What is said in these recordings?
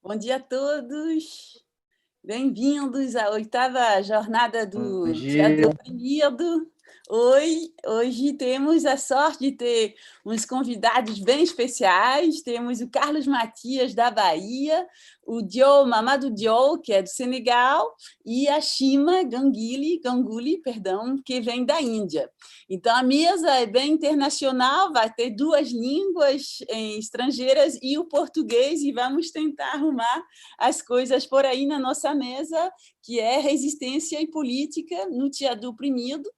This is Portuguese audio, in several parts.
Bom dia a todos, bem-vindos à 8ª jornada Bom do dia. Teatro Oprimido. Hoje temos a sorte de ter uns convidados bem especiais. Temos o Carlos Matias, da Bahia, o Mamadou Diop, que é do Senegal, e a Shima Ganguly, que vem da Índia. Então, a mesa é bem internacional, vai ter 2 línguas estrangeiras e o português, e vamos tentar arrumar as coisas por aí na nossa mesa, que é Resistência e Política no Teatro Oprimido,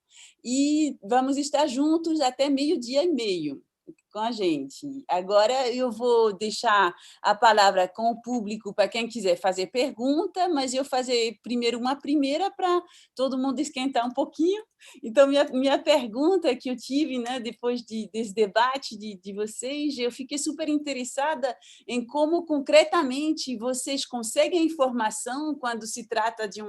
e vamos estar juntos até 12h30 com a gente. Agora eu vou deixar a palavra com o público para quem quiser fazer pergunta, mas eu fazer primeiro uma primeira para todo mundo esquentar um pouquinho. Então, minha pergunta que eu tive, né, depois desse debate de vocês, eu fiquei super interessada em como, concretamente, vocês conseguem informação quando se trata de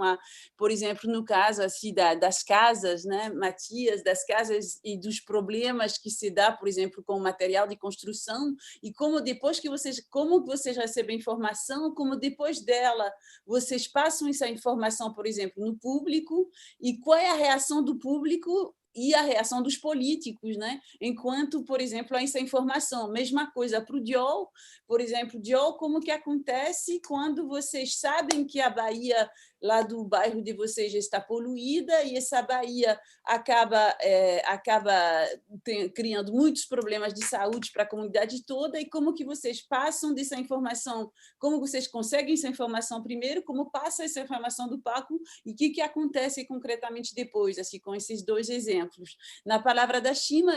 por exemplo, no caso assim, das casas, né, Matias, das casas e dos problemas que se dá, por exemplo, com o material de construção, e como depois como vocês recebem informação, como depois dela vocês passam essa informação, por exemplo, no público, e qual é a reação do público e a reação dos políticos, né? Enquanto, por exemplo, há essa informação. Mesma coisa para o Diol, por exemplo, Diol, como que acontece quando vocês sabem que a Bahia, lá do bairro de vocês, está poluída, e essa Bahia acaba criando muitos problemas de saúde para a comunidade toda, e como que vocês passam dessa informação, como vocês conseguem essa informação primeiro, como passa essa informação do palco, e o que acontece concretamente depois, assim, com esses 2 exemplos. Na palavra da China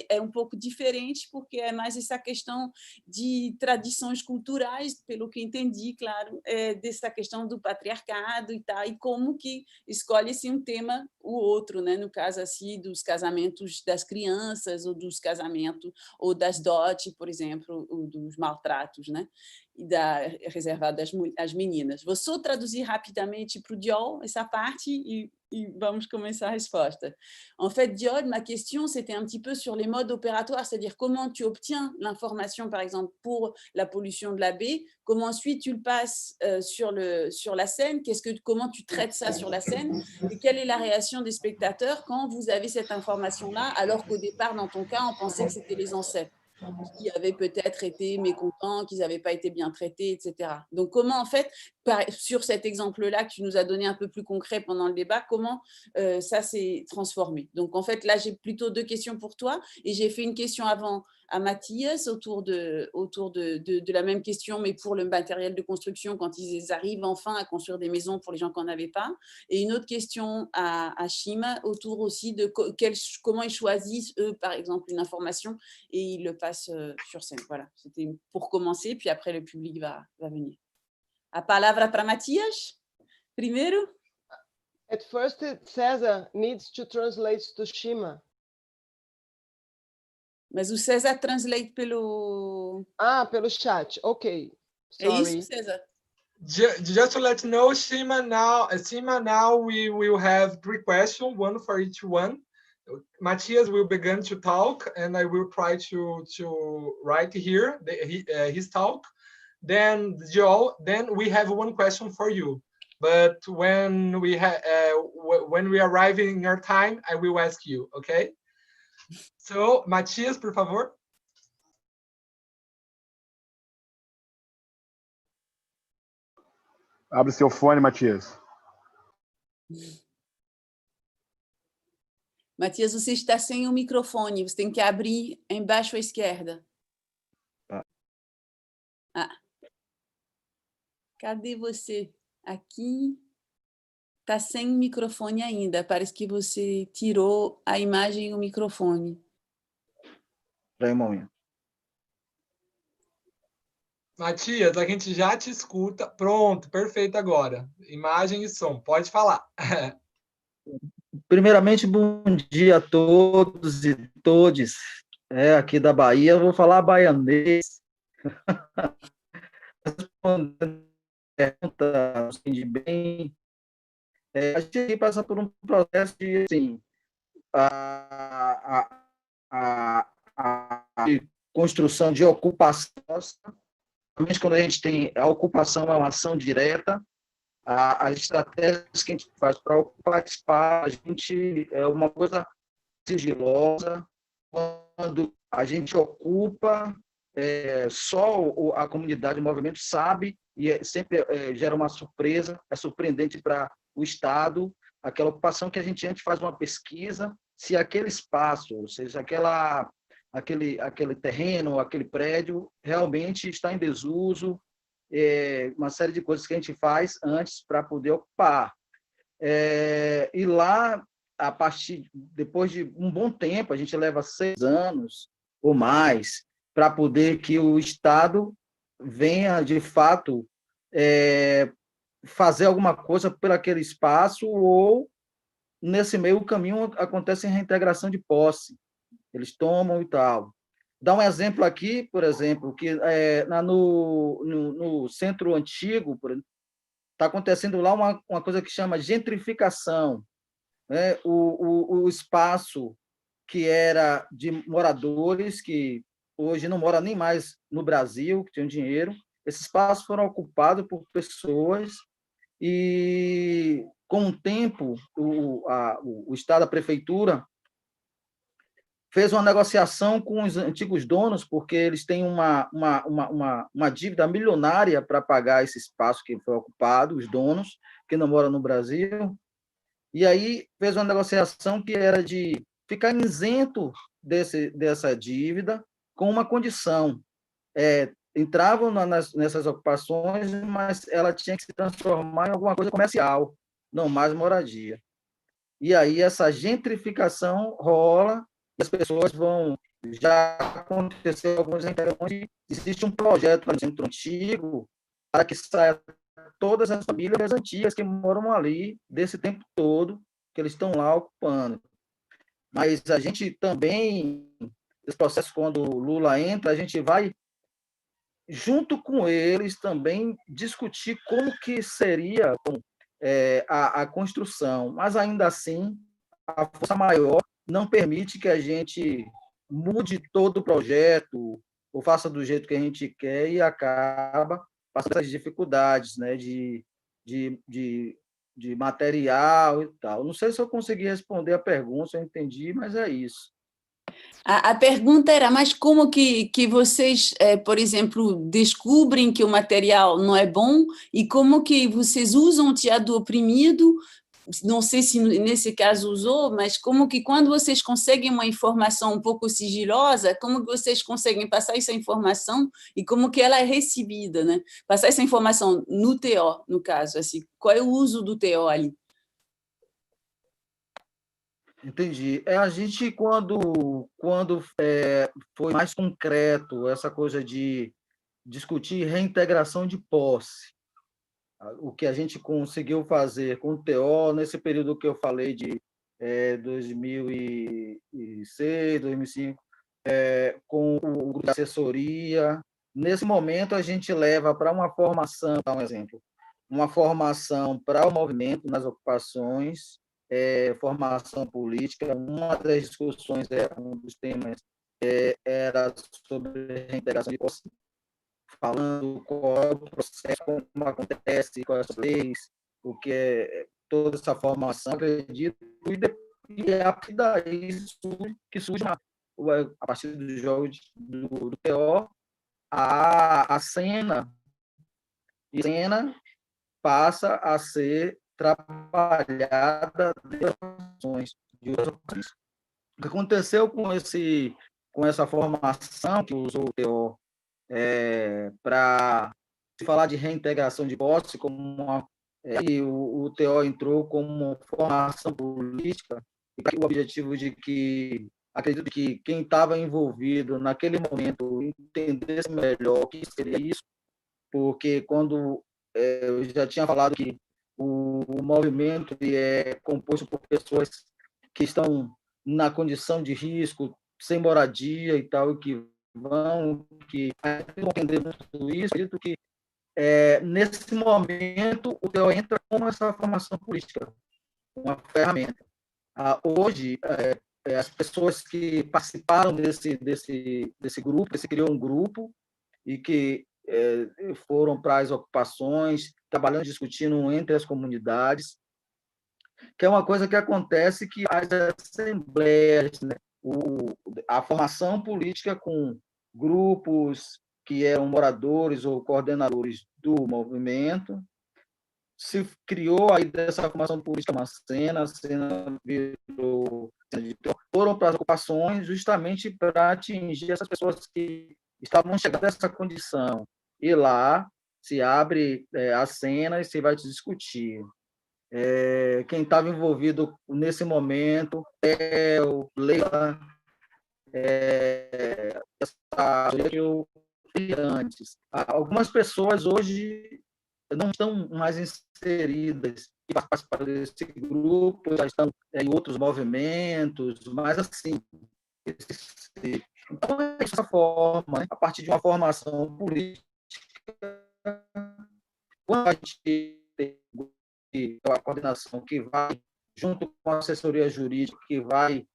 é um pouco diferente, porque é mais essa questão de tradições culturais, pelo que entendi, claro, dessa questão do patriarcado e tal, e como que escolhe-se um tema o outro, né? No caso assim, dos casamentos das crianças, ou dos casamentos, ou das dotes, por exemplo, ou dos maltratos, né? Reservado às meninas. Vou só traduzir rapidamente para o Diol essa parte e vamos commencer la réponse. En fait, Diode, ma question, c'était un petit peu sur les modes opératoires, c'est-à-dire comment tu obtiens l'information, par exemple, pour la pollution de la baie, comment ensuite tu le passes sur la scène, comment tu traites ça sur la scène, et quelle est la réaction des spectateurs quand vous avez cette information-là, alors qu'au départ, dans ton cas, on pensait que c'était les ancêtres qui avaient peut-être été mécontents, qu'ils n'avaient pas été bien traités, etc. Donc, comment, en fait, sur cet exemple-là que tu nous as donné un peu plus concret pendant le débat, comment ça s'est transformé? Donc, en fait, là, j'ai plutôt 2 questions pour toi, et j'ai fait une question avant à Mathias autour de la même question, mais pour le matériel de construction, quand ils arrivent enfin à construire des maisons pour les gens qui n'en avaient pas. Et une autre question à Shima autour aussi de comment ils choisissent, eux, par exemple, une information et ils le passent sur scène. Voilà, c'était pour commencer, puis après le public va venir. A palavra para Matias, primeiro. At first, César needs to translate to Shima. Mas o César translate pelo... pelo chat. Ok. Sorry. É isso, César? Just to let you know, Shima, now we will have 3 questions, one for each one. Matthias will begin to talk, and I will try to write here his talk. Then Joel, then we have 1 question for you. But when we arrive in your time, I will ask you, okay? So, Matthias, por favor. Abre seu fone, Matias. Matias, você está sem o microfone. Você tem que abrir embaixo à esquerda. Cadê você? Aqui. Está sem microfone ainda. Parece que você tirou a imagem e o microfone. Espera um momento. Matias, a gente já te escuta. Pronto, perfeito agora. Imagem e som. Pode falar. Primeiramente, bom dia a todos e todes. Aqui da Bahia, eu vou falar baianês. Respondendo a pergunta de bem, a gente passa por um processo de, assim, de construção de ocupação Principalmente quando a gente tem a ocupação, é uma ação direta, as estratégias que a gente faz para ocupar espaço, a gente é uma coisa sigilosa. Quando a gente ocupa, só a comunidade, o movimento sabe, e sempre gera uma surpresa, é surpreendente para o Estado, aquela ocupação que a gente antes faz uma pesquisa, se aquele espaço, ou seja, aquele terreno, aquele prédio, realmente está em desuso, uma série de coisas que a gente faz antes para poder ocupar. E lá, depois de um bom tempo, a gente leva 6 anos ou mais para poder que o Estado venha, de fato, fazer alguma coisa por aquele espaço, ou, nesse meio caminho, acontece a reintegração de posse. Eles tomam e tal. Dá um exemplo aqui, por exemplo, que no centro antigo está acontecendo lá uma coisa que chama gentrificação, né? O espaço que era de moradores, que hoje não mora nem mais no Brasil, que tinham dinheiro, esses espaços foram ocupados por pessoas e, com o tempo, o Estado, a prefeitura, fez uma negociação com os antigos donos, porque eles têm uma dívida milionária para pagar esse espaço que foi ocupado, os donos, que não moram no Brasil, e aí fez uma negociação que era de ficar isento dessa dívida, com uma condição. Entravam nessas ocupações, mas ela tinha que se transformar em alguma coisa comercial, não mais moradia. E aí essa gentrificação rola, as pessoas vão... Já aconteceu alguns onde existe um projeto, por exemplo, antigo, para que saia todas as famílias antigas que moram ali, desse tempo todo, que eles estão lá ocupando. Mas a gente também, esse processo, quando o Lula entra, a gente vai, junto com eles, também discutir como que seria a construção. Mas, ainda assim, a força maior não permite que a gente mude todo o projeto ou faça do jeito que a gente quer, e acaba passando essas dificuldades, né, de material e tal. Não sei se eu consegui responder a pergunta, se eu entendi, mas é isso. A pergunta era, mas como que vocês, por exemplo, descobrem que o material não é bom, e como que vocês usam o teatro oprimido? Não sei se nesse caso usou, mas como que, quando vocês conseguem uma informação um pouco sigilosa, como que vocês conseguem passar essa informação e como que ela é recebida, né? Passar essa informação no TO, no caso, assim, qual é o uso do TO ali? Entendi. A gente, quando foi mais concreto, essa coisa de discutir reintegração de posse, o que a gente conseguiu fazer com o TO nesse período que eu falei de 2006, 2005, com o grupo de assessoria. Nesse momento, a gente leva para uma formação, dar um exemplo, uma formação para o movimento nas ocupações, formação política. Uma das discussões, um dos temas, era sobre reintegração de posse, falando qual é o processo, como acontece, quais as leis, o que é toda essa formação, acredito, e a partir daí surge a partir do jogo do TO, a cena passa a ser trabalhada de outras ações. O que aconteceu com essa formação que usou o TO para se falar de reintegração de posse, e o TO entrou como formação política, e o objetivo de que, acredito que quem estava envolvido naquele momento entendesse melhor o que seria isso, porque quando eu já tinha falado que o movimento é composto por pessoas que estão na condição de risco, sem moradia e tal, que vão entender tudo isso. Acredito que, nesse momento, o TO entra com essa formação política, uma ferramenta. Hoje, as pessoas que participaram desse grupo, que se criou um grupo, e que foram para as ocupações, trabalhando, discutindo entre as comunidades, que é uma coisa que acontece que as assembleias, né? A formação política com grupos que eram moradores ou coordenadores do movimento, se criou aí dessa formação política uma cena, a cena virou, foram para as ocupações justamente para atingir essas pessoas que estavam chegando a essa condição. E lá se abre a cena e se vai discutir. Quem estava envolvido nesse momento é o Leila, essa que eu vi antes. Algumas pessoas hoje não estão mais inseridas e participaram desse grupo, já estão em outros movimentos, mas assim, então é dessa forma, né? A partir de uma formação política, quando a gente tem a coordenação que vai, junto com a assessoria jurídica, que vai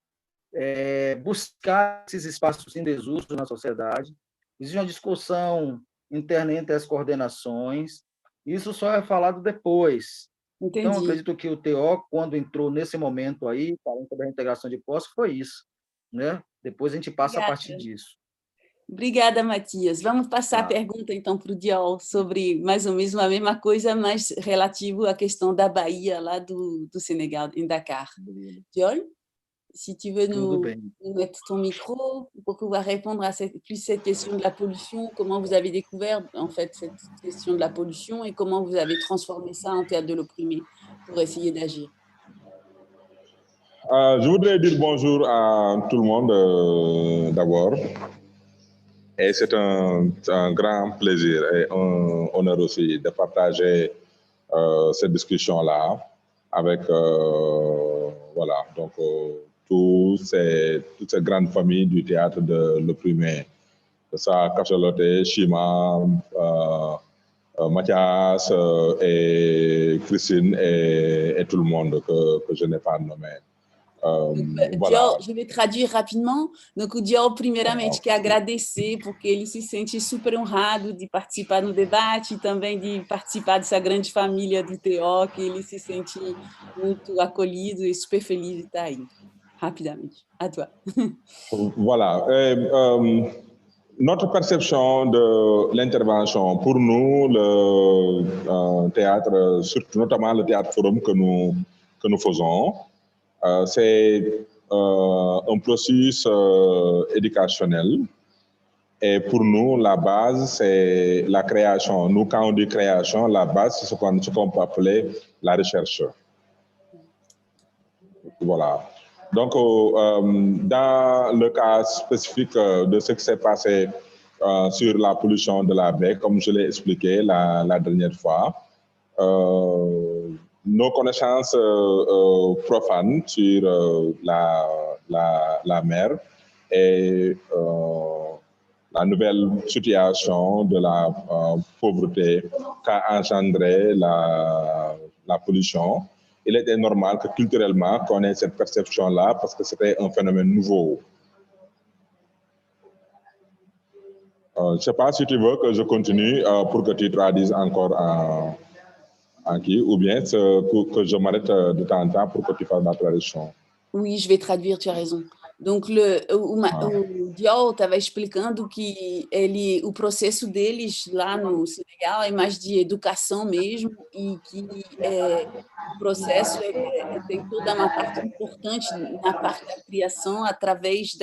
buscar esses espaços em desuso na sociedade, existe uma discussão interna entre as coordenações, isso só é falado depois. Entendi. Então, acredito que o TO, quando entrou nesse momento aí, falando sobre a integração de posse, foi isso, né? Depois a gente passa a partir disso. Obrigada, Matias. Vamos passar a pergunta, então, para o Diol, sobre mais ou menos a mesma coisa, mas relativo à questão da Bahia, lá do Sénégal, em Dakar. Diol, si tu veux nous mettre ton micro pour pouvoir répondre à plus cette question de la pollution, comment vous avez découvert, en fait, cette question de la pollution et comment vous avez transformé ça en théâtre de l'opprimé pour essayer d'agir. Je voudrais dire bonjour à tout le monde d'abord. Et c'est un grand plaisir et un honneur aussi de partager cette discussion-là avec voilà, donc, toutes ces grandes familles du théâtre de l'opprimé. Ça, Cachalote, Shima, Mathias et Christine et tout le monde que je n'ai pas nommé. Diol, je vais traduire rapidement. Donc, o Diol, primeiramente, quer agradecer, porque ele se sente super honrado de participar no debate e também de participar dessa grande família do TO, que ele se sente muito acolhido e super feliz de estar aí. Rapidamente, à toi. Voilà. Notre perception de l'intervention, pour nous, le théâtre, surtout notamment le théâtre forum que nous faisons, c'est un processus éducationnel. Et pour nous, la base, c'est la création. Nous, quand on dit création, la base, c'est ce qu'on peut appeler la recherche. Voilà. Donc, dans le cas spécifique de ce qui s'est passé sur la pollution de la baie, comme je l'ai expliqué la dernière fois, nos connaissances profanes sur la mer et la nouvelle situation de la pauvreté qu'a engendré la pollution, il était normal que culturellement qu'on ait cette perception-là parce que c'était un phénomène nouveau. Je ne sais pas si tu veux que je continue pour que tu traduises encore en qui, ou bien que je m'arrête de temps en temps pour que tu fasses la traduction. Oui, je vais traduire, tu as raison. Donc, o Diol estava explicando que o processo deles lá no Senegal é mais de educação mesmo e que o processo tem toda uma parte importante na parte da criação através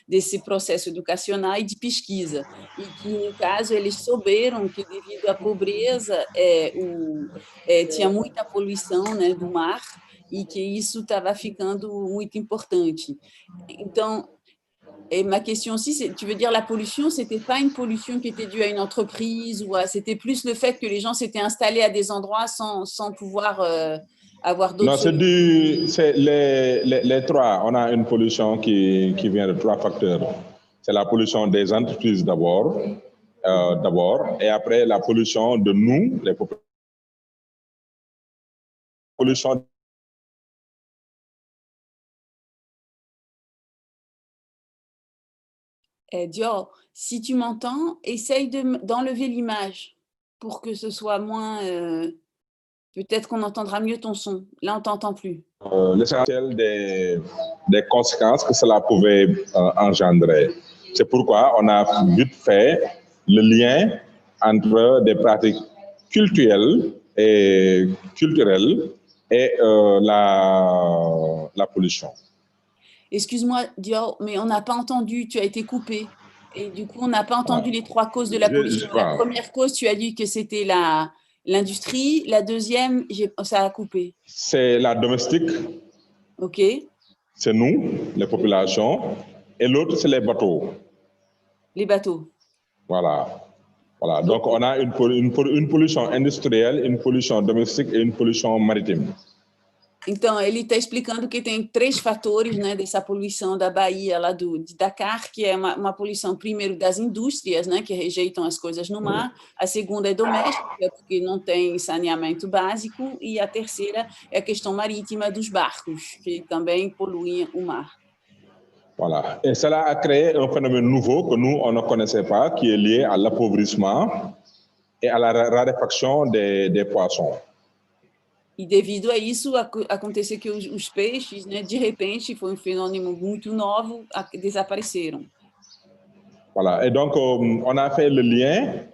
desse processo educacional e de pesquisa. E que, no caso, eles souberam que, devido à pobreza, tinha muita poluição, né, do mar, e que isso estava ficando muito importante. Então, ma question aussi, tu veux dire la pollution, c'était pas une pollution qui était due à une entreprise, ou c'était plus le fait que les gens s'étaient installés à des endroits sans pouvoir avoir d'autres solutions? Non, c'est les trois. On a une pollution qui vient de trois facteurs. C'est la pollution des entreprises d'abord, et après la pollution de nous, les populations. Pollution Dior, si tu m'entends, essaye d'enlever l'image pour que ce soit moins... peut-être qu'on entendra mieux ton son. Là, on t'entend plus. L'essentiel des conséquences que cela pouvait engendrer. C'est pourquoi on a vite fait le lien entre des pratiques culturelles et la pollution. Excuse-moi, Dior, mais on n'a pas entendu, tu as été coupé. Et du coup, on n'a pas entendu les 3 causes de la pollution. La première cause, tu as dit que c'était l'industrie. La deuxième, ça a coupé. C'est la domestique. OK. C'est nous, les populations. Et l'autre, c'est les bateaux. Les bateaux. Voilà. Donc, on a une pollution industrielle, une pollution domestique et une pollution maritime. Então, ele está explicando que tem 3 fatores, né, dessa poluição da Bahia, lá de Dakar, que é uma poluição, primeiro, das indústrias, né, que rejeitam as coisas no mar. A segunda é doméstica, porque não tem saneamento básico. E a terceira é a questão marítima dos barcos, que também poluem o mar. Voilà. Et cela a créé un phénomène nouveau que nous, on ne connaissait pas, qui est lié à l'appauvrissement et à la raréfaction des poissons. E devido a isso, aconteceu que os peixes, né, de repente, foi um fenômeno muito novo, desapareceram. Voilà. Et donc, on a fait le lien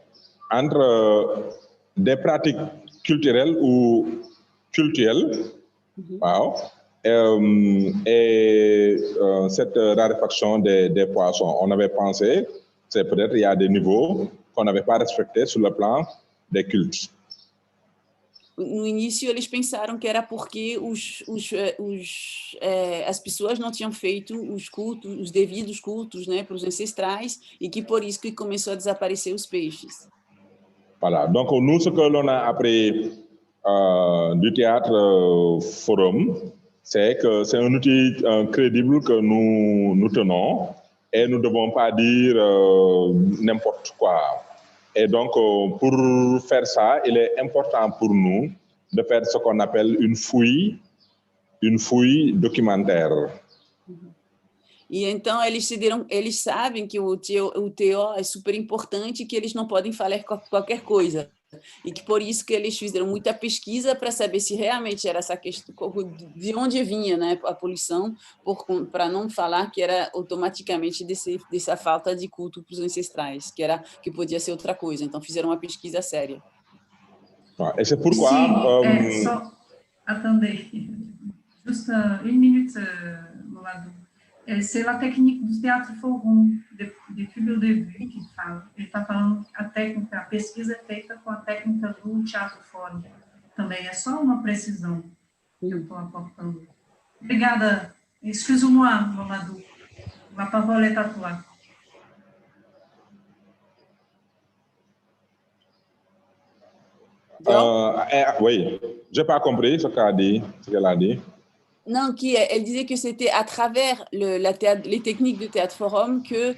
entre des pratiques culturelles ou cultuelles, wow, et cette raréfaction des poissons. On avait pensé, c'est peut-être il y a des niveaux qu'on n'avait pas respectés sur le plan des cultes. No início, eles pensaram que era porque as pessoas não tinham feito os devidos cultos, né, para os ancestrais, e que por isso que começou a desaparecer os peixes. Voilà. Donc, nous, ce que l'on a appris du théâtre forum, c'est que c'est un outil crédible que nous tenons et nous ne devons pas dire n'importe quoi. Et donc, pour faire ça, il est important pour nous de faire ce qu'on appelle une fouille documentaire. E então eles sabem que o TO é super importante, que eles não podem falar qualquer coisa. E que por isso que eles fizeram muita pesquisa para saber se realmente era essa questão, de onde vinha, né, a poluição, para não falar que era automaticamente dessa falta de culto para os ancestrais, que podia ser outra coisa. Então fizeram uma pesquisa séria. Et c'est pourquoi... Só, attendez, juste une minute, Moladou. C'est la technique do Teatro Forum, depuis le début, que fala. Ele está falando a pesquisa é feita com a técnica do Teatro Forum. Também é só uma precisão que eu estou aportando. Obrigada. Excuse-moi, Mamadou. La parole est à toi. Oui, je n'ai pas compris ce qu'elle a dit. Non, elle disait que c'était à travers les techniques de Théâtre Forum que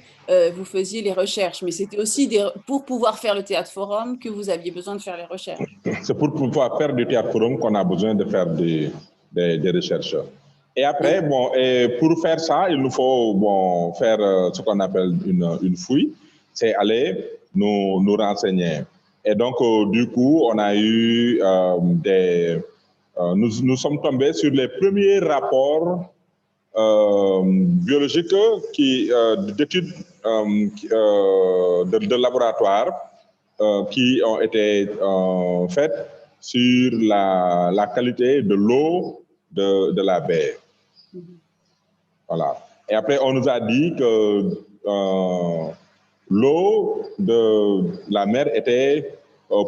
vous faisiez les recherches, mais c'était aussi pour pouvoir faire le Théâtre Forum que vous aviez besoin de faire les recherches. C'est pour pouvoir faire du Théâtre Forum qu'on a besoin de faire des recherches. Et après, pour faire ça, il nous faut faire ce qu'on appelle une fouille, c'est aller nous renseigner. Et donc, du coup, on a eu nous sommes tombés sur les premiers rapports biologiques d'études de laboratoire qui ont été faites sur la qualité de l'eau de la baie. Voilà. Et après, on nous a dit que l'eau de la mer était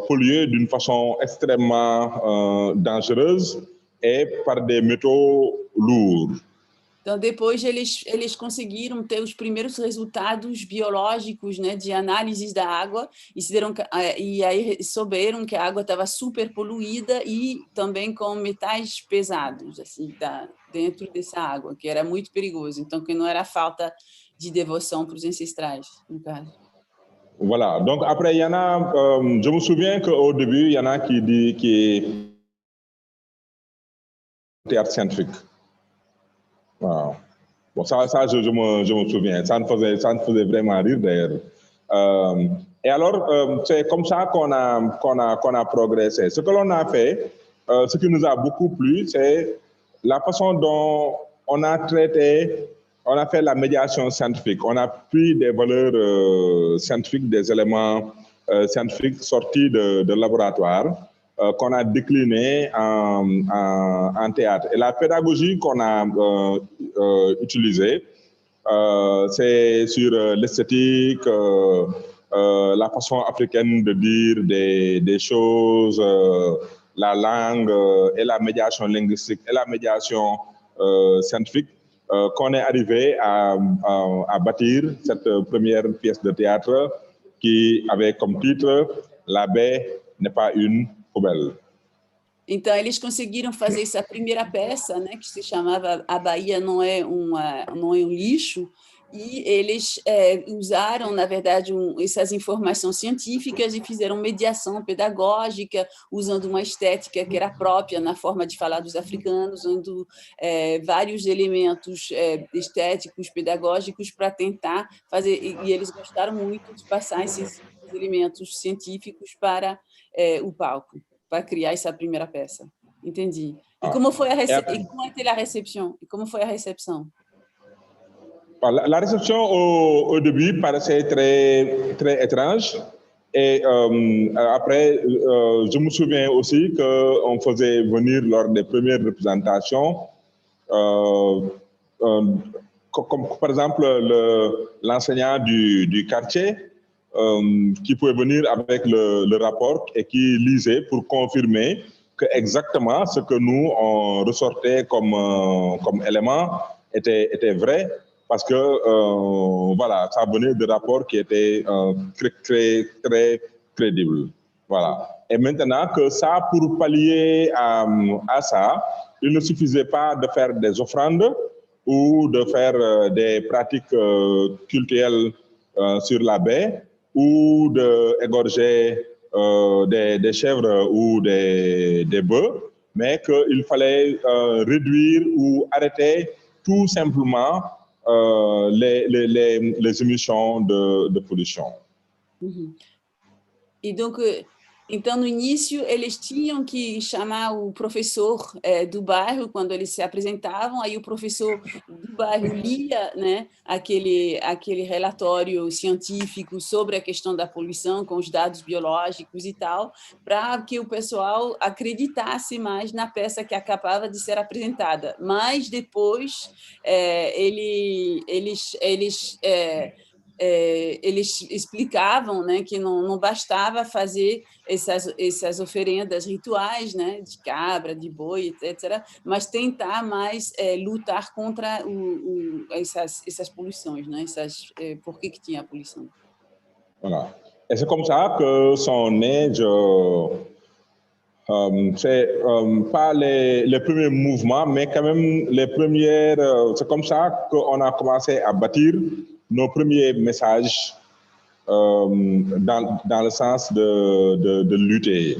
polluée d'une façon extrêmement dangereuse et par des métaux lourds. Então, depois, eles conseguiram ter os primeiros resultados biológicos, né, de análises da água, e aí souberam que a água estava super poluída e também com metais pesados, assim, dentro dessa água, que era muito perigoso. Então, que não era falta de devoção para os ancestrais, no caso. Voilà. Donc, après, il y en a... je me souviens qu'au début, il y en a qui dit que théâtre scientifique. Wow. Bon, ça je me souviens. Ça me faisait vraiment rire d'ailleurs. Et alors, c'est comme ça qu'on a progressé. Ce que l'on a fait, ce qui nous a beaucoup plu, c'est la façon dont on a fait la médiation scientifique. On a pris des valeurs scientifiques, des éléments scientifiques sortis de laboratoire qu'on a déclinés en théâtre. Et la pédagogie qu'on a utilisée, c'est sur l'esthétique, la façon africaine de dire des choses, la langue et la médiation linguistique et la médiation scientifique qu'on est arrivé à bâtir cette première pièce de théâtre qui avait comme titre « La baie n'est pas une poubelle ». Então, eles conseguiram fazer essa primeira peça, né, que se chamava A Bahia não é um lixo, e eles usaram, na verdade, essas informações científicas e fizeram mediação pedagógica, usando uma estética que era própria na forma de falar dos africanos, usando vários elementos estéticos, pedagógicos, para tentar fazer, e eles gostaram muito de passar esses elementos científicos para o palco, para criar essa primeira peça. Entendi. E como foi a recepção? E como foi a recepção? La réception au début paraissait très, très étrange. Et après, je me souviens aussi qu'on faisait venir lors des premières représentations, comme par exemple l'enseignant du quartier, qui pouvait venir avec le rapport et qui lisait pour confirmer que exactement ce que nous, on ressortait comme élément était vrai. Parce que, voilà, ça venait de rapports qui étaient très, très crédibles. Voilà. Et maintenant que ça, pour pallier à ça, il ne suffisait pas de faire des offrandes ou de faire des pratiques culturelles sur la baie ou d'égorger des chèvres ou des bœufs, mais qu'il fallait réduire ou arrêter tout simplement les émissions de pollution. Uhum. E donc, então, no início, eles tinham que chamar o professor do bairro, quando eles se apresentavam, aí o professor do bairro lia, né, aquele relatório científico sobre a questão da poluição, com os dados biológicos e tal, para que o pessoal acreditasse mais na peça que acabava de ser apresentada. Mas, depois, eles explicavam, né, que não bastava fazer essas oferendas rituais, né, de cabra, de boi, etc., mas tentar mais lutar contra essas poluições, né, por que tinha a poluição. Voilà. Et c'est comme ça que sont nés, c'est pas les premiers mouvements, mais quand même les premières, c'est comme ça qu'on a commencé à bâtir nos premiers messages dans le sens de lutter.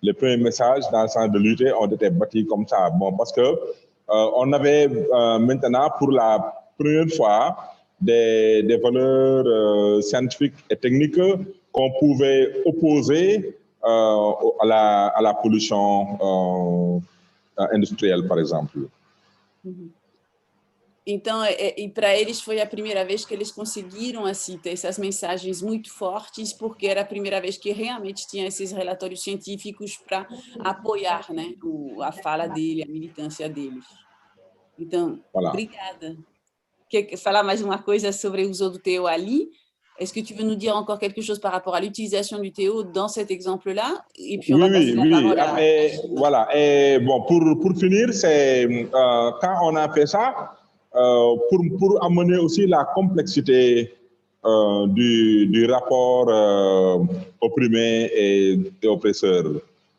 Les premiers messages dans le sens de lutter ont été bâtis comme ça. Bon, parce que on avait maintenant pour la première fois des valeurs scientifiques et techniques qu'on pouvait opposer à la pollution industrielle, par exemple. Então, e para eles foi a primeira vez que eles conseguiram assim, ter essas mensagens muito fortes, porque era a primeira vez que realmente tinha esses relatórios científicos para apoiar, né, a fala dele, a militância deles. Então, voilà. Obrigada. Quer falar mais uma coisa sobre o uso do TO ali? Est-ce que tu veux nous dire encore quelque chose par rapport à l'utilisation du TO dans cet exemple-là? Et puis on va passer la parole à... Voilà. Et bon, pour finir, c'est quand on a fait ça, pour amener aussi la complexité du rapport opprimé et oppresseur.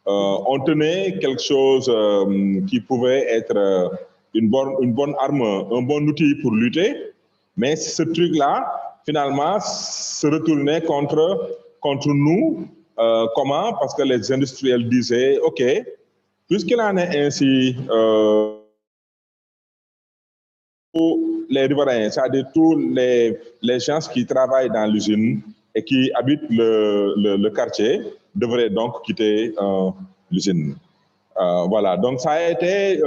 On tenait quelque chose qui pouvait être une bonne arme, un bon outil pour lutter, mais ce truc-là, finalement, se retournait contre nous. Comment? Parce que les industriels disaient, OK, puisqu'il en est ainsi, les riverains, c'est-à-dire tous les gens qui travaillent dans l'usine et qui habitent le quartier, devraient donc quitter l'usine. Voilà, donc ça a été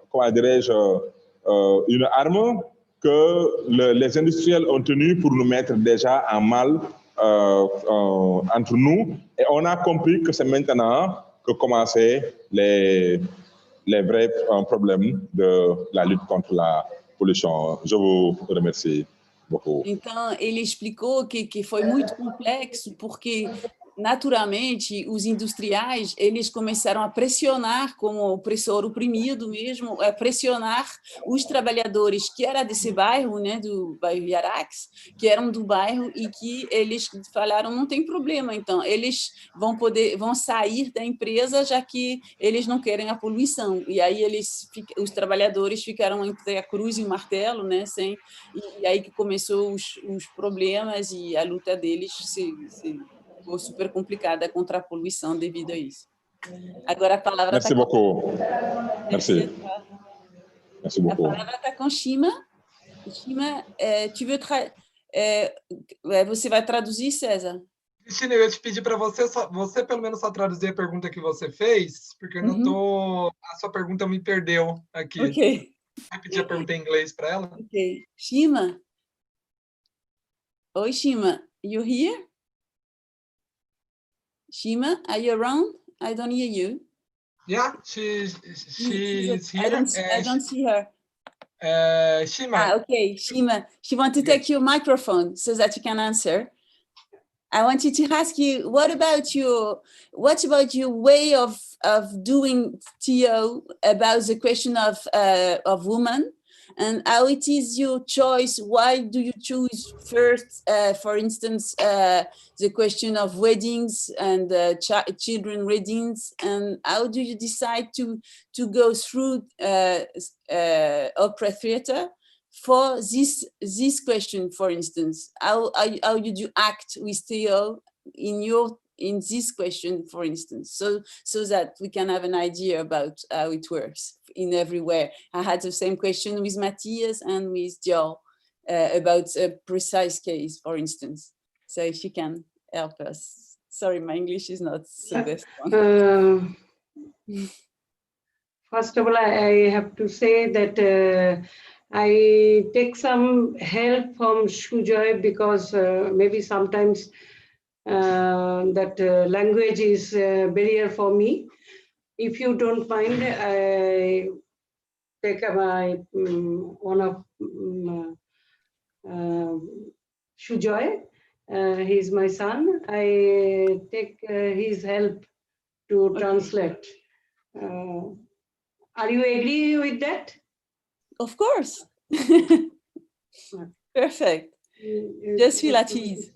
comment dirais-je, une arme que les industriels ont tenue pour nous mettre déjà en mal entre nous. Et on a compris que c'est maintenant que commençaient les vrais problèmes de la lutte contre la pollution. Je vous remercie beaucoup. Então, ele explicou que foi muito complexo, porque, naturalmente, os industriais, eles começaram a pressionar, como opressor oprimido mesmo, a pressionar os trabalhadores que era desse bairro, né, do bairro Yarax, que eram do bairro, e que eles falaram, não tem problema, então, eles vão sair da empresa, já que eles não querem a poluição. E aí os trabalhadores ficaram entre a cruz e o martelo, né, e aí que começou os problemas, e a luta deles ficou super complicada contra a poluição devido a isso. Agora a palavra Merci beaucoup. Merci. Merci beaucoup. A palavra está com Shima. Shima, você vai traduzir, César? Cristina, eu ia te pedir para você pelo menos só traduzir a pergunta que você fez, porque eu não tô... A sua pergunta me perdeu aqui. Ok. Vai pedir a pergunta em inglês para ela? Ok. Shima? Oi, Shima. You here? Shima, are you around? I don't hear you. Yeah, she's here. I don't see her. Shima. Okay, Shima. She wants to take your microphone so that you can answer. I wanted to ask you, what about your way of doing TO about the question of women, and how it is your choice? Why do you choose first, for instance, the question of weddings and children weddings, and how do you decide to go through opera theater for this question, for instance? How did you act with Theo in this question, for instance, so that we can have an idea about how it works in everywhere? I had the same question with Matthias and with Joel about a precise case, for instance. So if you can help us. Sorry, my English is not the best one. First of all, I have to say that I take some help from Shujoy, because maybe sometimes that language is a barrier for me. If you don't mind, I take my one of Shujoy. He's my son. I take his help to translate. Are you agree with that? Of course. Perfect. Just feel at ease.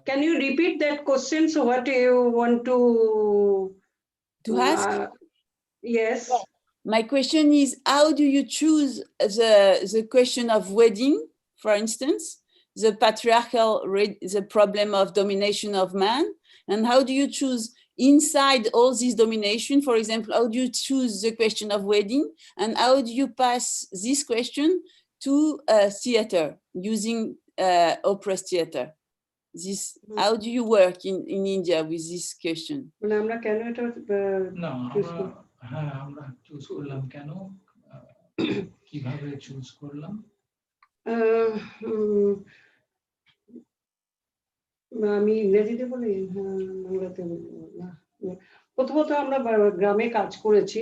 Can you repeat that question? So what you want to ask? Yes. My question is, how do you choose the question of wedding, for instance, the patriarchal, the problem of domination of man, and how do you choose inside all this domination? For example, how do you choose the question of wedding, and how do you pass this question to theater using opera theater? How do you work in India with this question? আমরা চুজ করলাম কেন, কিভাবে চুজ করলাম? আমি ইংরেজিতে বলি, বাংলাতে বলবো না। প্রথমত আমরা গ্রামে কাজ করেছি,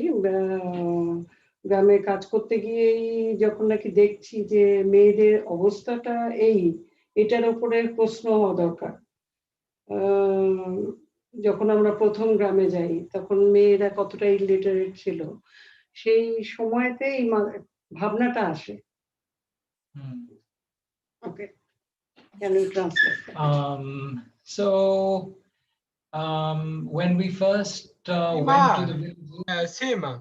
গ্রামে কাজ করতে গিয়ে যখন নাকি দেখছি যে মেয়েদের অবস্থাটা এটার উপরে প্রশ্ন হওয়া দরকার। যখন আমরা প্রথম গ্রামে যাই তখন মেয়েরা কতটা ইলিটারেট ছিল, সেই সময়তে এই ভাবনাটা আসে। ওকে, can you translate? So when we first went to the Sima,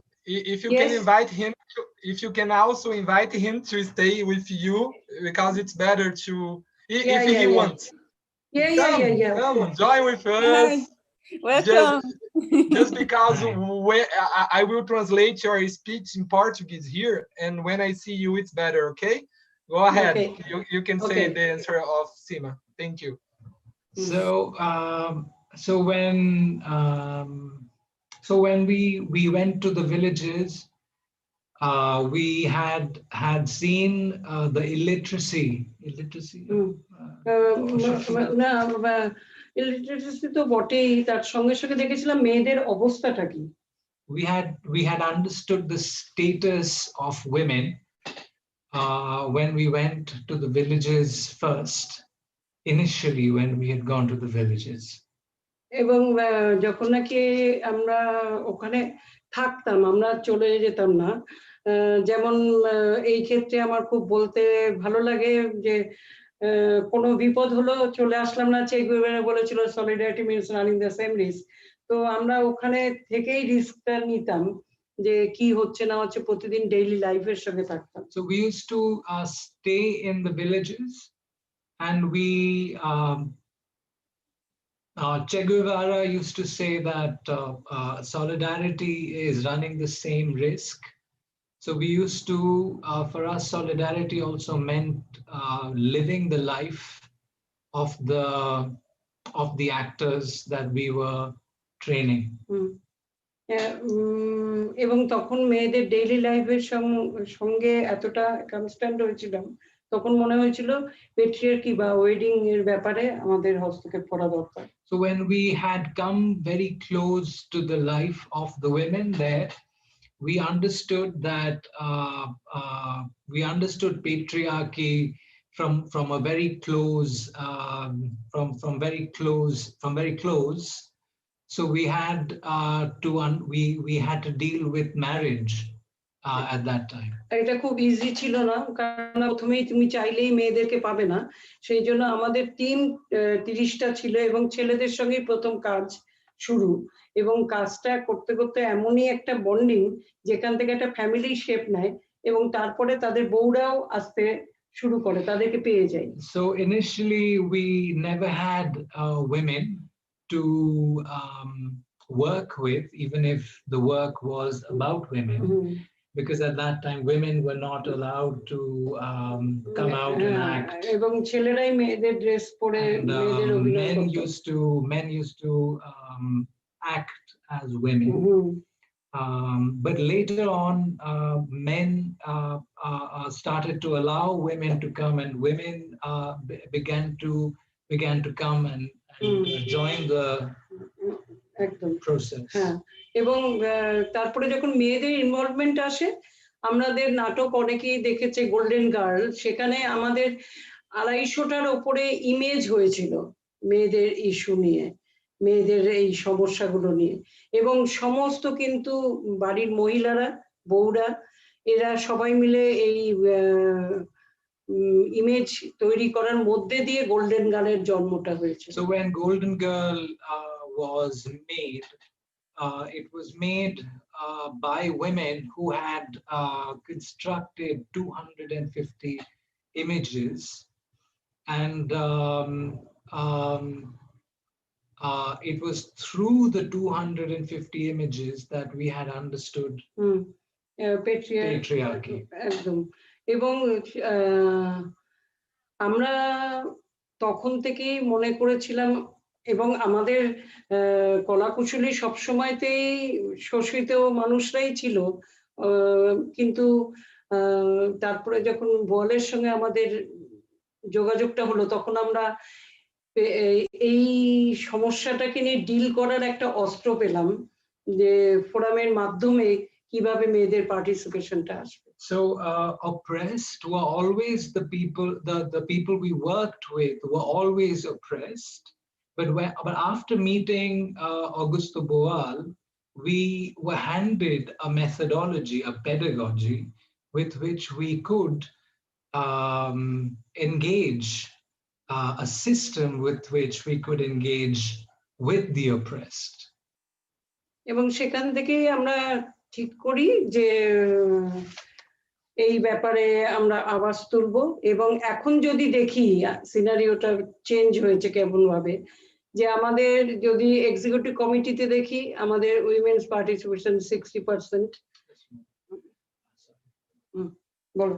if you can invite him, if you can also invite him to stay with you, because it's better to if he wants. Yeah. Come, join with us. Welcome. Just because when I will translate your speech in Portuguese here, and when I see you, it's better. Okay, go ahead. Okay. You can say the answer of Sima. Thank you. So so when we went to the villages, we had seen the illiteracy. Illiteracy তো বটেই, তার সঙ্গে সঙ্গে দেখেছিলাম মেয়েদের অবস্থাটা কি। We had understood the status of women when we went to the villages first, initially when we had gone to the villages. এবং যখন নাকি আমরা ওখানে থাকতাম, আমরা চলে যেতাম না। যেমন এই ক্ষেত্রে আমার খুব বলতে ভালো লাগে যে কোনো বিপদ হলো চলে আসলাম না, চে গুয়েভারা বলেছিল solidarity means running the same risk. তো আমরা ওখানে থেকেই রিস্কটা নিতাম যে কি হচ্ছে না হচ্ছে, প্রতিদিন ডেইলি লাইফের সঙ্গে থাকতাম। So we used to stay in the villages, and we Che Guevara used to say that solidarity is running the same risk. So we used to, for us, solidarity also meant living the life of the actors that we were training. এবং তখন মেয়েদের ডেইলি লাইফের সঙ্গে এতটা কনস্ট্যান্ট হয়েছিলাম, তখন মনে হয়েছিল পেট্রিয়ার্কি বা ওয়েডিং এর ব্যাপারে আমাদের হস্তক্ষেপ করা দরকার। So when we had come very close to the life of the women there, we understood that we understood patriarchy from a very close, from very close. So we had we had to deal with marriage at that time. এটা খুব ইজি ছিল না, কারণ প্রথমেই তুমি চাইলেই মেয়েদেরকে পাবে না। সেই জন্য আমাদের টিম 30টা ছিল এবং ছেলেদের সঙ্গে প্রথম কাজ শুরু, এবং কাজটা করতে করতে এমনই একটা বন্ডিং যেখান থেকে একটা ফ্যামিলি শেপ নেয়, এবং তারপরে তাদের বউরাও আসতে শুরু করে, তাদেরকে পেয়ে যায়। So initially we never had women to work with, even if the work was about women. Because at that time women were not allowed to come out and act. এবং ছেলেরাই মেয়েদের ড্রেস পরে মেয়েদের অভিনয় করত। Men used to act as women. But later on, men started to allow women to come, and women began to come and join the process. এবং তারপরে যখন মেয়েদের ইনভলভমেন্ট আসে, আমাদের নাটক অনেকেই দেখেছে গোল্ডেন গার্ল, সেখানে আমাদের 250টার উপরে ইমেজ হয়েছিল মেয়েদের ইস্যু নিয়ে, মেয়েদের এই সমস্যাগুলো নিয়ে, এবং সমস্ত কিন্তু বাড়ির মহিলারা, বউরা, এরা সবাই মিলে এই ইমেজ তৈরি করার মধ্যে দিয়ে গোল্ডেন গার্লের জন্মটা হয়েছে। So when Golden Girl was made, it was made by women who had constructed 250 images, and it was through the 250 images that we had understood patriarchy. এবং আমরা তখন থেকেই মনে করেছিলাম, এবং আমাদের কলাকুশলী সবসময়তেই শোষিত মানুষরাই ছিল, কিন্তু তারপরে যখন বলের সঙ্গে আমাদের যোগাযোগটা হলো, তখন আমরা এই সমস্যাটাকে নিয়ে ডিল করার একটা অস্ত্র পেলাম, যে ফোরামের মাধ্যমে কিভাবে মেয়েদের পার্টিসিপেশনটা আসবে। So oppressed were always the people we worked with were always oppressed. But after meeting Augusto Boal, we were handed a methodology, a pedagogy, with which we could engage, a system with which we could engage with the oppressed. এবং সেখান থেকেই আমরা ঠিক করি যে এই ব্যাপারে আমরা আওয়াজ তুলবো, এবং এখন যদি দেখি সিনারিওটা চেঞ্জ হয়েছে কেমন ভাবে, যে আমাদের যদি এক্সিকিউটিভ কমিটিতে দেখি আমাদের উইমেন্স পার্টিসিপেশন 60%। বলো।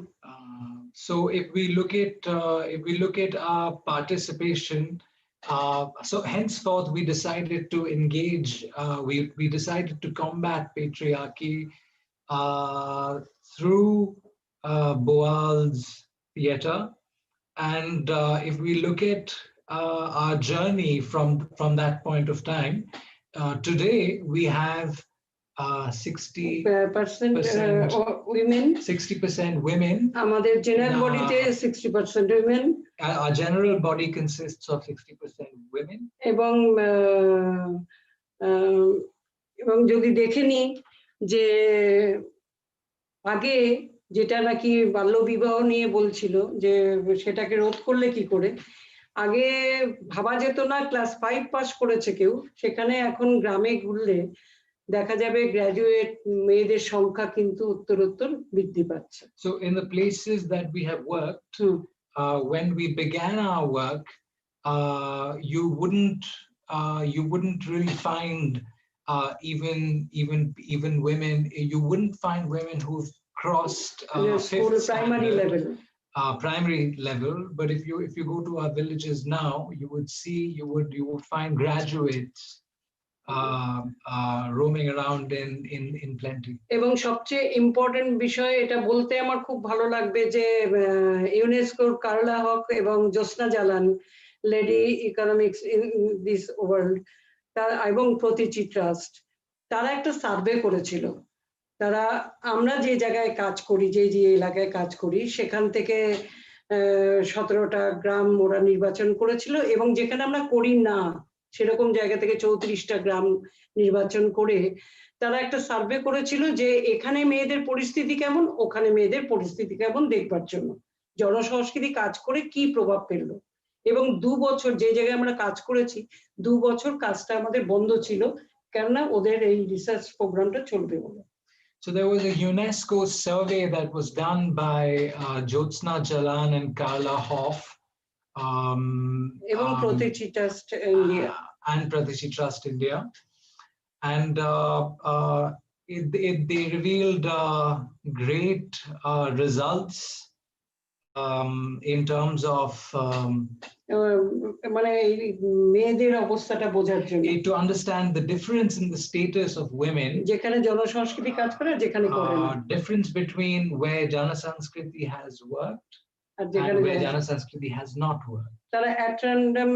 So if we look at our participation, so henceforth we decided to engage, we decided to combat patriarchy through Boal's theatre. And if we look at our journey from that point of time, today we have 60% women. 60% women. আমাদের জেনারেল বডিতে 60% women. Our general body consists of 60% women. এবং যদি দেখে নি যে আগে যেটা নাকি বাল্যবিবাহ নিয়ে বলছিল যে সেটাকে রোধ করলে কি করে, আগে ভাবা যেত না ক্লাস 5 পাস করেছে কেউ, সেখানে এখন গ্রামে ঘুরলে দেখা যাবে গ্র্যাজুয়েট মেয়েদের সংখ্যা কিন্তু উত্তরোত্তর বৃদ্ধি পাচ্ছে। So in the places that we have worked, when we began our work, you wouldn't really find even women. You wouldn't find women who've crossed primary level. But if you go to our villages now, you would find graduates roaming around in plenty. এবং সবচেয়ে ইম্পর্টেন্ট বিষয় এটা বলতে আমার খুব ভালো লাগবে যে ইউনেস্কোর কারলা হক এবং Jyotsna Jalan, lady economics in this world, এবং প্রতিচি ট্রাস্ট, তারা একটা সার্ভে করেছিল। তারা আমরা যে জায়গায় কাজ করি, যে এলাকায় কাজ করি, সেখান থেকে 17টা গ্রাম ওরা নির্বাচন করেছিল, এবং যেখানে আমরা করি না সেরকম জায়গা থেকে 34টা গ্রাম নির্বাচন করে তারা একটা সার্ভে করেছিল যে এখানে মেয়েদের পরিস্থিতি কেমন, ওখানে মেয়েদের পরিস্থিতি কেমন দেখবার জন্য জনসংস্কৃতি কাজ করে কি প্রভাব ফেললো। এবং 2 বছর যে জায়গায় আমরা কাজ করেছি 2 বছর কাজটা আমাদের বন্ধ ছিল, কেননা ওদের এই রিসার্চ প্রোগ্রামটা চলবে বলে। So there was a UNESCO survey that was done by Jyotsna Jalan and Carla Hoff, এবং Pratichi trust India and Pratichi Trust India, and they revealed great results in terms of মানে মেয়েদের অবস্থাটা বোঝার জন্য, to understand the difference in the status of women, যেখানে জনসংস্কৃতি কাজ করে যেখানে করে না, difference between where Jana Sanskriti has worked and where Jana Sanskriti has not worked. তারা at random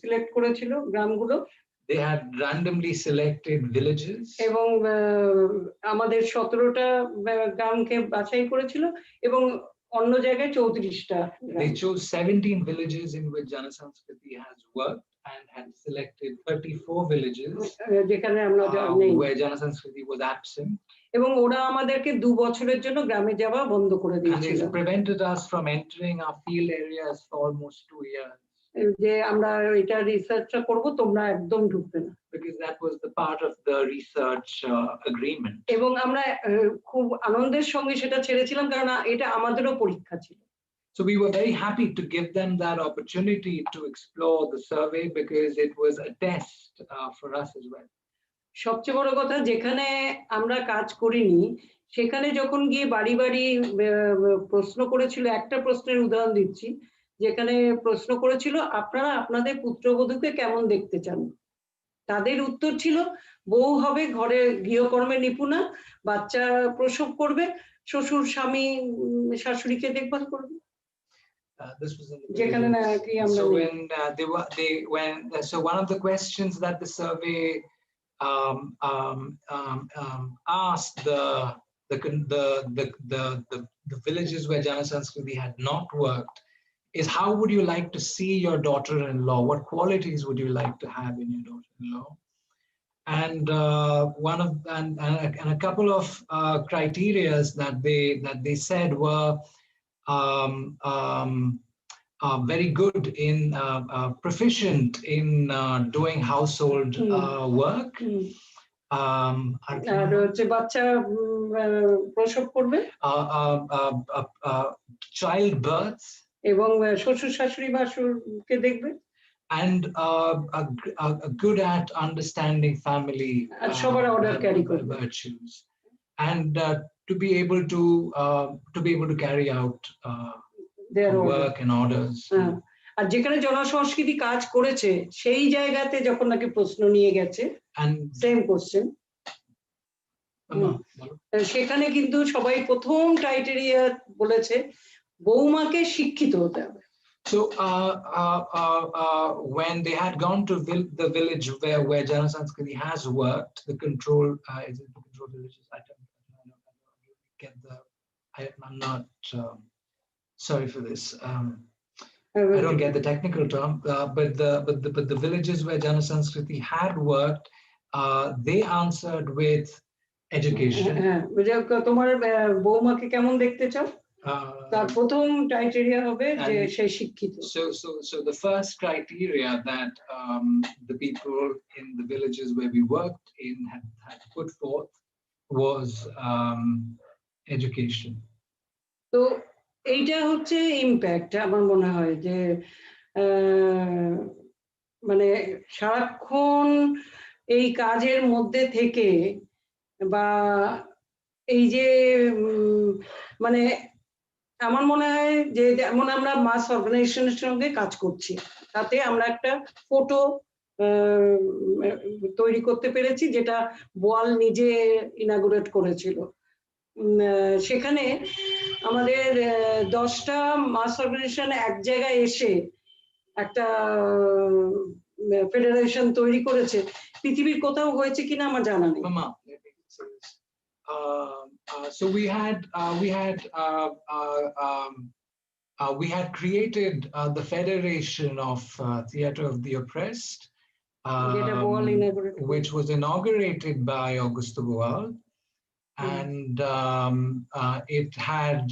সিলেক্ট করেছিল গ্রামগুলো, they had randomly selected villages, এবং আমাদের 17টা গ্রামকে বাছাই করেছিল এবং অন্য জায়গায় 34টা। They chose 17 villages in which Jana Sanskriti has worked and had selected 34 villages যেখানে আমরা নেই, where Jana Sanskriti was absent, এবং ওরা আমাদেরকে 2 বছরের জন্য গ্রামে যাওয়া বন্ধ করে দিয়েছিল। And it prevented us from entering our field areas for almost 2 years. যে আমরা এটা রিসার্চটা করব, তোমরা একদম ঢুকবে না, because that was the part of the research agreement. এবং আমরা খুব আনন্দের সঙ্গে সেটা ছেড়েছিলাম, কারণ এটা আমাদেরও পরীক্ষা ছিল। So we were very happy to give them that opportunity to explore the survey because it was a test for us as well. সবচেয়ে বড় কথা, যেখানে আমরা কাজ করিনি সেখানে যখন গিয়ে বাড়ি বাড়ি প্রশ্ন করেছিল, একটা প্রশ্নের উদাহরণ দিচ্ছি, যেখানে প্রশ্ন করেছিল আপনারা আপনাদের পুত্রবধূকে কেমন দেখতে চান, তাদের উত্তর ছিল বউ হবে, ঘরে গৃহকর্মে নিপুণা, বাচ্চা প্রসব করবে, শ্বশুর স্বামী শাশুড়িকে দেখভাল করবে। This was in the যেখানে না কি আমরা so when so one of the questions that the survey asked the villages where Jana Sanskriti had not worked is, how would you like to see your daughter-in-law? What qualities would you like to have in your daughter-in-law? And a couple of criteria that they said were very good in proficient in doing household work. Childbirth, এবং শ্বশুর শাশুড়ি ভাসুরকে দেখবে, and good at understanding family virtues, and to be able to carry out their work and orders. আর যেখানে জনসংস্কৃতি কাজ করেছে সেই জায়গাতে যখন নাকি প্রশ্ন নিয়ে গেছে and সেম কোশ্চেন, সেখানে কিন্তু সবাই প্রথম ক্রাইটেরিয়া বলেছে বৌমাকে শিক্ষিত হতে হবে। So when they had gone to the village where Jana Sanskriti has worked, the control is it the control villages? I don't get I'm not sorry for this. I don't get the technical term, but the villages where Jana Sanskriti had worked, they answered with education. তোমার বৌমাকে কেমন দেখতে চাও, তার প্রথম ক্রাইটেরিয়া হবে যে সে শিক্ষিত। So the first criteria that the people in the villages where we worked in had put forth was education. তো এইটা হচ্ছে ইম্প্যাক্ট আমার মনে হয় যে মানে সারাক্ষণ এই কাজের মধ্যে থেকে বা এই যে মানে আমার মনে হয় যে যেমন আমরা মাস অর্গানাইজেশনের সঙ্গে কাজ করছি, তাতে আমরা একটা ফটো তৈরি করতে পেরেছি যেটা বোয়াল নিজে ইনাগুরেট করেছিল। সেখানে আমাদের 10টা মাস অর্গানাইজেশন এক জায়গায় এসে একটা ফেডারেশন তৈরি করেছে, পৃথিবীর কোথাও হয়েছে কিনা আমার জানা নেই। So we had created the Federation of Theatre of the Oppressed, which was inaugurated by Augusto Boal, and it had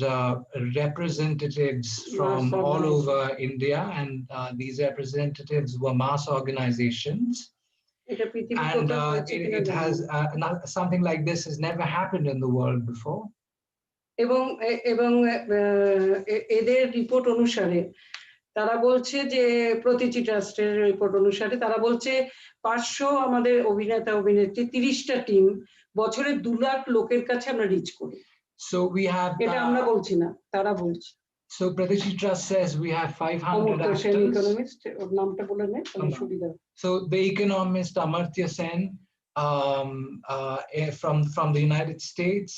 representatives from all over India, and these representatives were mass organizations. And it has something like this has never happened in the world before. এবং এদের রিপোর্ট অনুসারে তারা বলছে যে প্রতিটি ট্রাস্টের রিপোর্ট অনুসারে তারা বলছে 500 আমাদের অভিনেতা অভিনেত্রী 30টা টিম বছরে 2 লাখ লোকের কাছে আমরা রিচ করি। So we have এটা আমরা বলছি না, তারা বলছে। So Pratichi Trust says we have 500 actors. Economist, নামটা বলে নে তাহলে সুবিধা। So the economist Amartya Sen from the United States,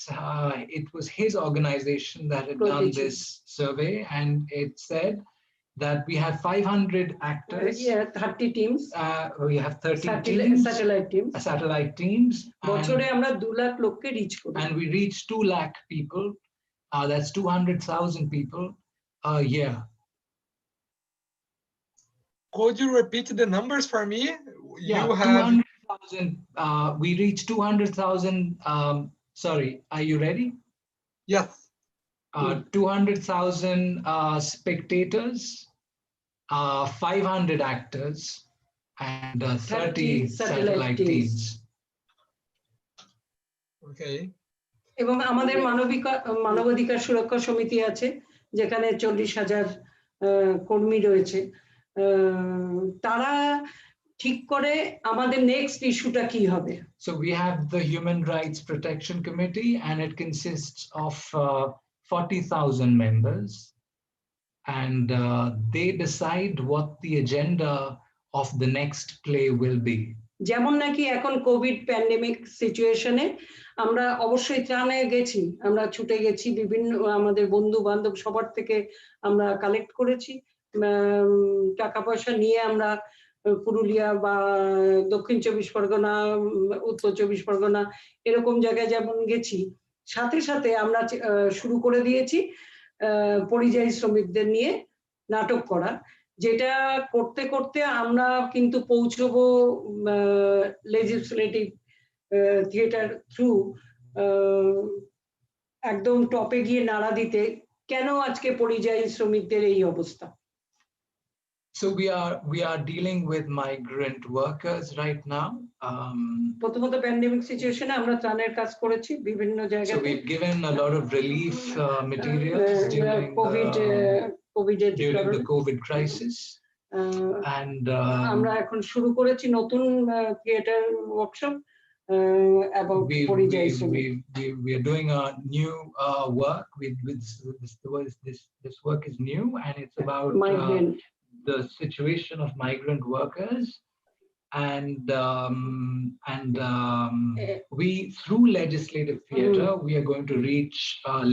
it was his organization that had done this survey, and it said that we have 500 actors. 30 teams. We have 30 teams. Satellite teams. বছরে আমরা 2 লাখ লোককে রিচ করি। And we reach 2 lakh people. That's 200,000 people a year. Could you repeat the numbers for me? Yeah, you have 200,000. We reach 200,000. Sorry, are you ready? Yes. 200,000 spectators, 500 actors, and 30 satellite teams. Okay. এবং আমাদের মানবাধিকার সুরক্ষা সমিতি আছে যেখানে 40,000 কর্মী রয়েছে, তারা ঠিক করে আমাদের নেক্সট ইস্যুটা কি হবে। So we have the Human Rights Protection Committee, and it consists of 40,000 members, and they decide what the agenda of the next play will be. যেমন নাকি এখন কোভিড প্যান্ডেমিক সিচুয়েশনে আমরা অবশ্যই ত্রাণে গেছি, আমরা ছুটে গেছি, বিভিন্ন আমাদের বন্ধু বান্ধব সবার থেকে আমরা কালেক্ট করেছি, টাকা পয়সা নিয়ে আমরা পুরুলিয়া বা দক্ষিণ 24 পরগনা, উত্তর 24 পরগনা এরকম জায়গায় যেমন গেছি, সাথে সাথে আমরা শুরু করে দিয়েছি পরিযায়ী শ্রমিকদের নিয়ে নাটক করা, যেটা করতে করতে আমরা কিন্তু পৌঁছবো লেজিসলেটিভ থিয়েটার থ্রু একদম টপে গিয়ে নাড়া দিতে, কেন আজকে পরিযায়ী শ্রমিকদের এই অবস্থা। So we are dealing with migrant workers right now. প্রথমত প্যান্ডেমিক সিচুয়েশনে আমরা ত্রাণের কাজ করেছি বিভিন্ন জায়গায়। So we've given a lot of relief materials during the COVID crisis. And আমরা এখন শুরু করেছি নতুন থিয়েটার ওয়ার্কশপ about পরিযায়ী we are doing a new work this work is new, and it's about the situation of migrant workers, and we, through legislative theatre, we are going to reach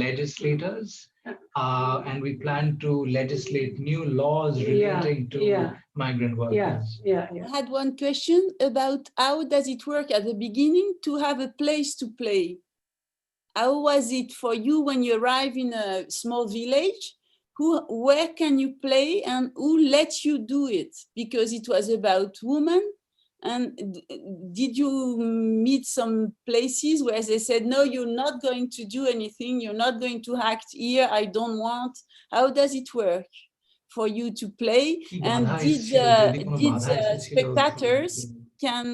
legislators, and we plan to legislate new laws relating to migrant workers. I had one question about how does it work at the beginning to have a place to play? How was it for you when you arrive in a small village? Where can you play and who let you do it? Because it was about women. And did you meet some places where they said, no, you're not going to do anything, you're not going to act here, I don't want? How does it work for you to play? And did spectators can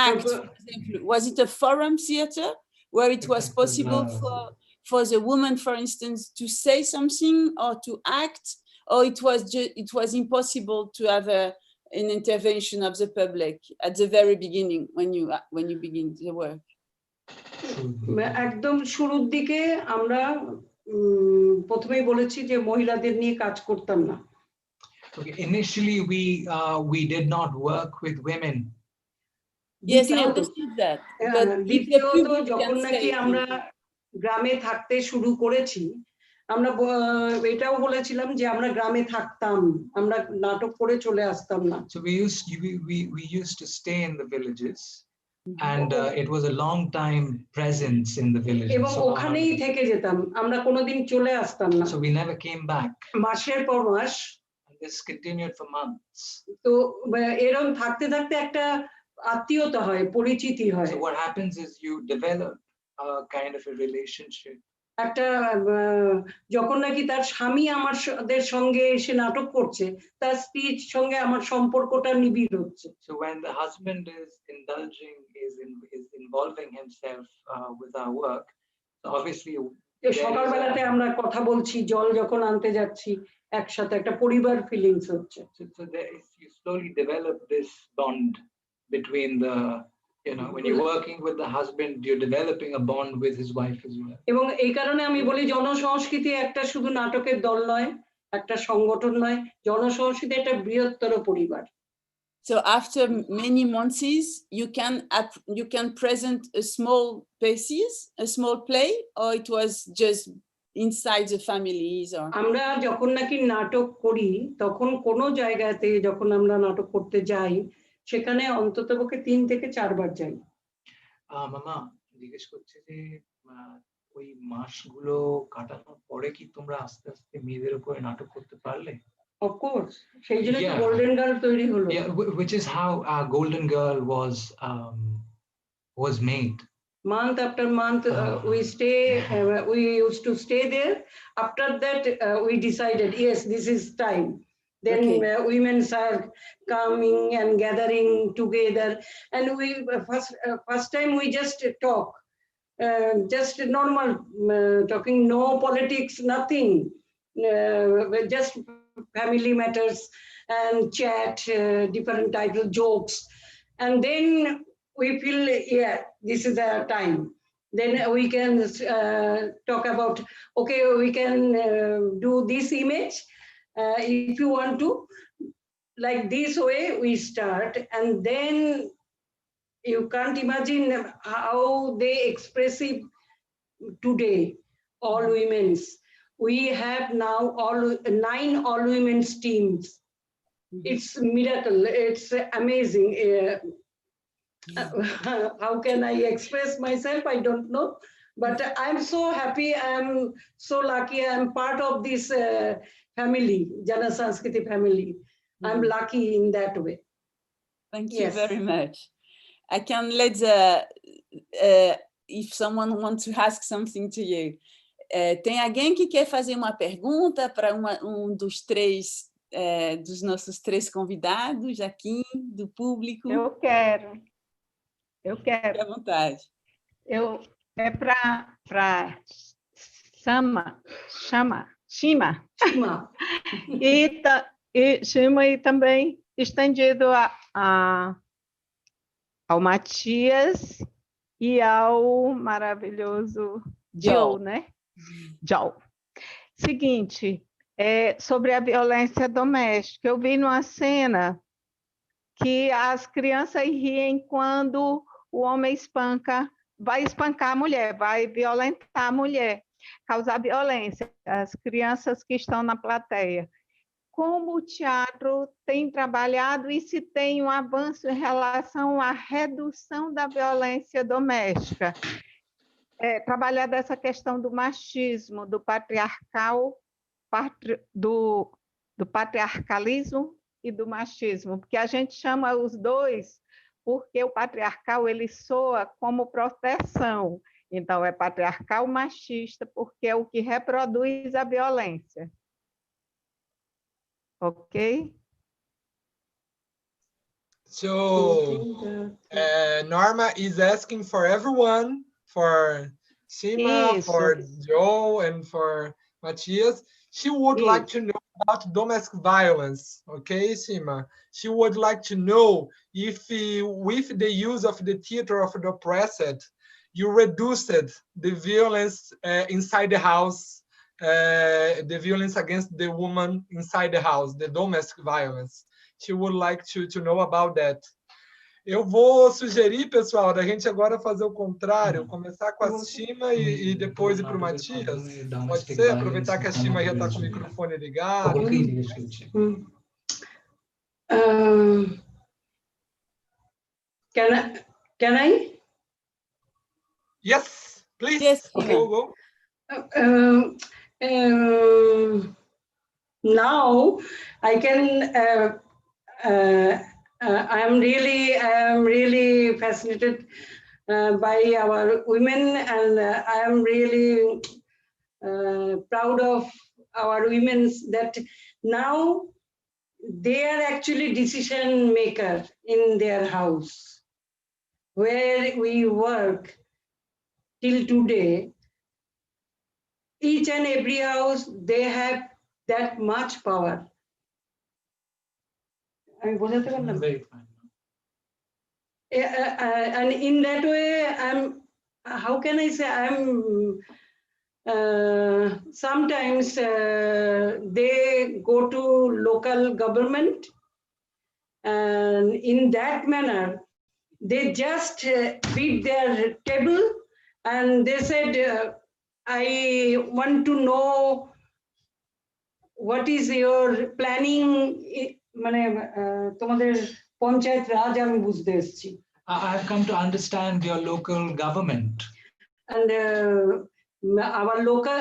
act? For example, was it a forum theater where it was possible for the woman, for instance, to say something or to act, or it was impossible to have an intervention of the public at the very beginning when you begin the work? একদম শুরুর দিকে আমরা প্রথমেই বলেছি যে মহিলাদের নিয়ে কাজ করতাম না। Okay, initially we did not work with women. Yes, I understood that. But দ্বিতীয়ত যখন নাকি আমরা গ্রামে থাকতে শুরু করেছি, আমরা এটাও বলেছিলাম যে আমরা গ্রামে থাকতাম, আমরা নাটক করে চলে আসতাম না। So we used to stay in the villages, and it was a long time presence in the villages. এবং ওখানেই থেকে যেতাম, আমরা কোনোদিন চলে আসতাম না। So we never came back. মাসের পর মাস। This continued for months. তো এরকম থাকতে থাকতে একটা আত্মীয়তা হয়, পরিচিতি হয়। So what happens is you develop a kind of a relationship. একটা যখন নাকি তার স্বামী আমাদের সঙ্গে এসে নাটক করছে, তার স্ত্রীর সঙ্গে আমার সম্পর্কটা নিবিড় হচ্ছে। So when the husband is involving himself with our work, so obviously সকালবেলাতে আমরা কথা বলছি, জল যখন আনতে যাচ্ছি একসাথে, একটা পরিবার ফিলিংস হচ্ছে। So you slowly develop this bond between the, when you're working with the husband, you're developing a bond with his wife as well. এবং এই কারণে আমি বলি জনসংস্কৃতি একটা শুধু নাটকের দল নয়, একটা সংগঠন নয়, জনসংস্কৃতি একটা বৃহত্তর পরিবার। So after many months, you can present a small pieces, a small play, or it was just inside the families? Or আমরা যখন নাকি নাটক করি তখন কোন জায়গাতে যখন আমরা নাটক করতে যাই সেখানে অন্ততপক্ষে 3 থেকে 4 বার যাই। মামা জিজ্ঞেস করছে যে ওই মাসগুলো কাটানোর পরে কি তোমরা আস্তে আস্তে মেয়েদের উপরে নাটক করতে পারলে? Of course, সেই জন্য তো গোল্ডেন গার্ল তৈরি হলো। Yeah, which is how our golden girl was made. Month after month we used to stay there. After that we decided, yes, this is time. Then women are coming and gathering together, and we first time we just talk, just normal talking, no politics, nothing, just family matters and chat, different types of jokes, and then we feel, yeah, this is our time. Then we can talk about, okay, we can do this image. If you want to, like this way we start, and then you can't imagine how they expressive today, all women's. We have now 9 all women's teams. It's miracle, it's amazing. How can I express myself? I don't know, but I'm so happy, I'm so lucky, I'm part of this family, Jana Sanskriti family. I'm lucky in that way. Thank you very much. I can let if someone wants to ask something to you. Tem alguém que quer fazer uma pergunta para dos nossos 3 convidados aqui, do público? Eu quero. Fique à vontade. É para Shima. E Shima, e também estendido ao Matias e ao maravilhoso JITOU, né? JITOU. Seguinte, sobre a violência doméstica. Eu vi numa cena que as crianças riem quando o homem vai espancar a mulher, vai violentar a mulher, causar violência. As crianças que estão na plateia. Como o teatro tem trabalhado e se tem um avanço em relação à redução da violência doméstica? Trabalhar dessa questão do machismo, do patriarcalismo e do machismo, porque a gente chama os dois porque o patriarcal ele soa como proteção, então é patriarcal machista porque é o que reproduz a violência. Ok? So Norma is asking for everyone, for Shima, for Joe, and for Matthias. She would like to know about domestic violence. Okay, Shima. She would like to know if with the use of the theater of the oppressed, you reduced the violence inside the house, the violence against the woman inside the house, the domestic violence. She would like to know about that. Eu vou sugerir, pessoal, da gente agora fazer o contrário, começar com a Shima e depois ir para o Matias. Pode ser? Aproveitar que a Shima já está com o microfone ligado. Can I? Yes, please. Yes, go. Now I can. I'm really fascinated by our women, and I am really proud of our women that now they are actually decision maker in their house. Where we work till today, each and every house, they have that much power. And in that way, how can I say, sometimes they go to local government, and in that manner, they just beat their table and they said, I want to know what is your planning. I have come to understand your local government. And our local,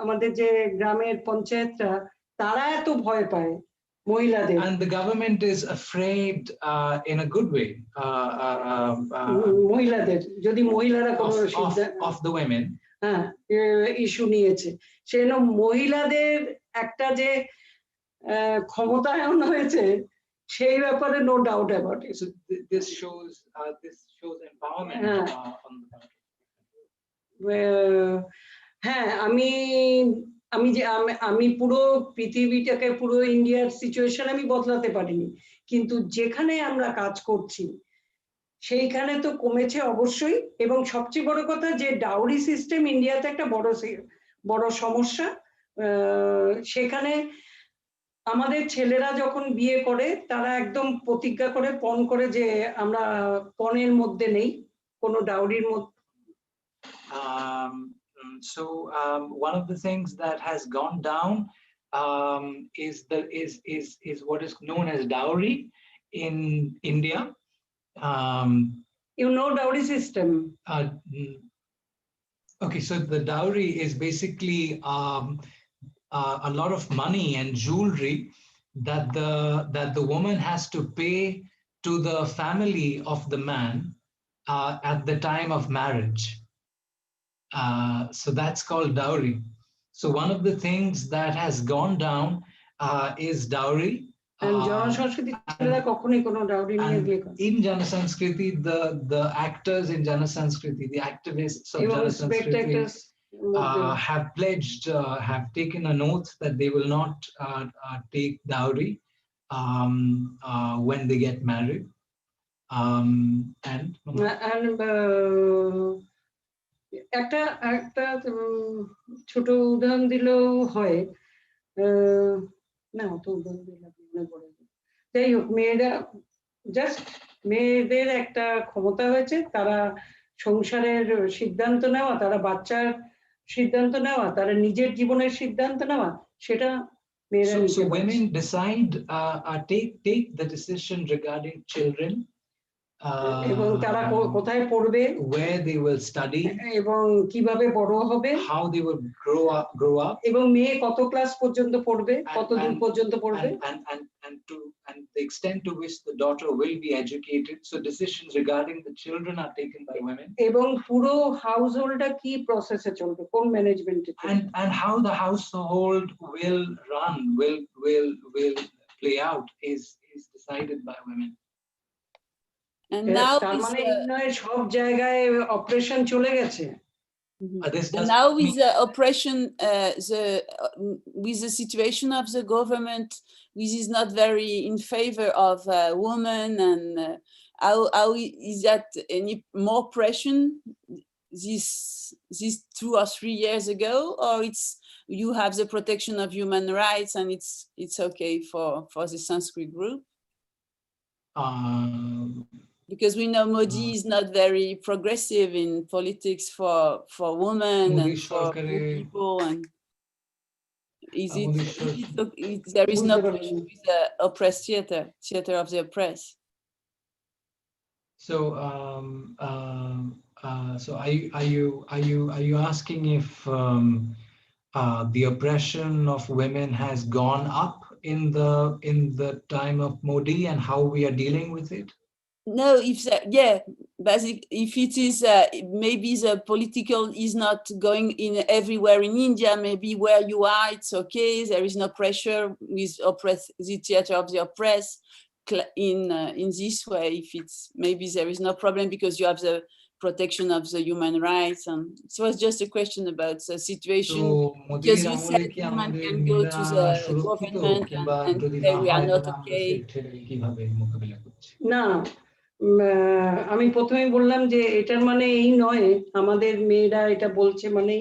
আমাদের যে গ্রামের পঞ্চায়েতরা তারা এত ভয় পায় মহিলাদের। And the government is afraid in a good way. মহিলাদের যদি মহিলারা কোনো of the women. হ্যাঁ ইস্যু নিয়েছে সেজন্য মহিলাদের একটা যে ক্ষমতায়ন হয়েছে সেই ব্যাপারে no doubt about it. So this shows empowerment on the part. হ্যাঁ আমি পুরো পৃথিবীটাকে পুরো ইন্ডিয়ার সিচুয়েশন আমি বদলাতে পারিনি, কিন্তু যেখানে আমরা কাজ করছি সেইখানে তো কমেছে অবশ্যই, এবং সবচেয়ে বড় কথা যে ডাউরি সিস্টেম ইন্ডিয়াতে একটা বড় সমস্যা। সেখানে আমাদের ছেলেরা যখন বিয়ে করে তারা একদম প্রতিজ্ঞা করে পণ করে যে আমরা পণের মধ্যে নেই, কোনো ডাউরির মধ্যে। So one of the things that has gone down is what is known as dowry in India. You know dowry system? Okay, so the dowry is basically a lot of money and jewelry that the woman has to pay to the family of the man at the time of marriage. So that's called dowry. So one of the things that has gone down is dowry. And in Jana Sanskriti, the actors in Jana Sanskriti, the activists of Jana Sanskriti, have pledged, have taken an oath that they will not take dowry when they get married. And একটা ছোট উদাহরণ দিলেও হয়, না অত উদাহরণ দিলে মনে পড়ে না। যাই হোক, মেয়েদের একটা ক্ষমতা হয়েছে, তারা সংসারের সিদ্ধান্ত নেওয়া, তারা বাচ্চার সিদ্ধান্ত নেওয়া, তারা নিজের জীবনের সিদ্ধান্ত নেওয়া, সেটা মেয়েরা নিতে পারছে। So women decide, take the decision regarding children, এবং তারা কোথায় পড়বে, where they will study, এবং কিভাবে বড় হবে, how they will grow up, এবং মেয়ে কত ক্লাস পর্যন্ত পড়বে, কত দূর পর্যন্ত পড়বে, and the extent to which the daughter will be educated. So decisions regarding the children are taken by women. এবং পুরো হাউসহোল্ডটা কি প্রসেসে চলবে, কোন ম্যানেজমেন্টে, and how the household will run, will play out is decided by women. And now সব জায়গায় অপারেশন চলে গেছে। And now with the oppression, with the situation of the government, which is not very in favor of women, and how is that any more pressure this 2 or 3 years ago, or it's you have the protection of human rights and it's okay for the Sanskrit group? Because we know Modi is not very progressive in politics for women and for people, and there is no pressure with the oppressed theater of the oppressed. So so are you asking if the oppression of women has gone up in the time of Modi and how we are dealing with it? No, if it is maybe the political is not going in everywhere in India, maybe where you are it's okay, there is no pressure with the theater of the oppressed in this way. If it's maybe there is no problem because you have the protection of the human rights, and so it's just a question about the situation. So, because you said women can go to the government and say we are not okay. না, আমি প্রথমেই বললাম যে এটার মানে এই নয়, আমাদের মেয়েরা এটা বলছে মানে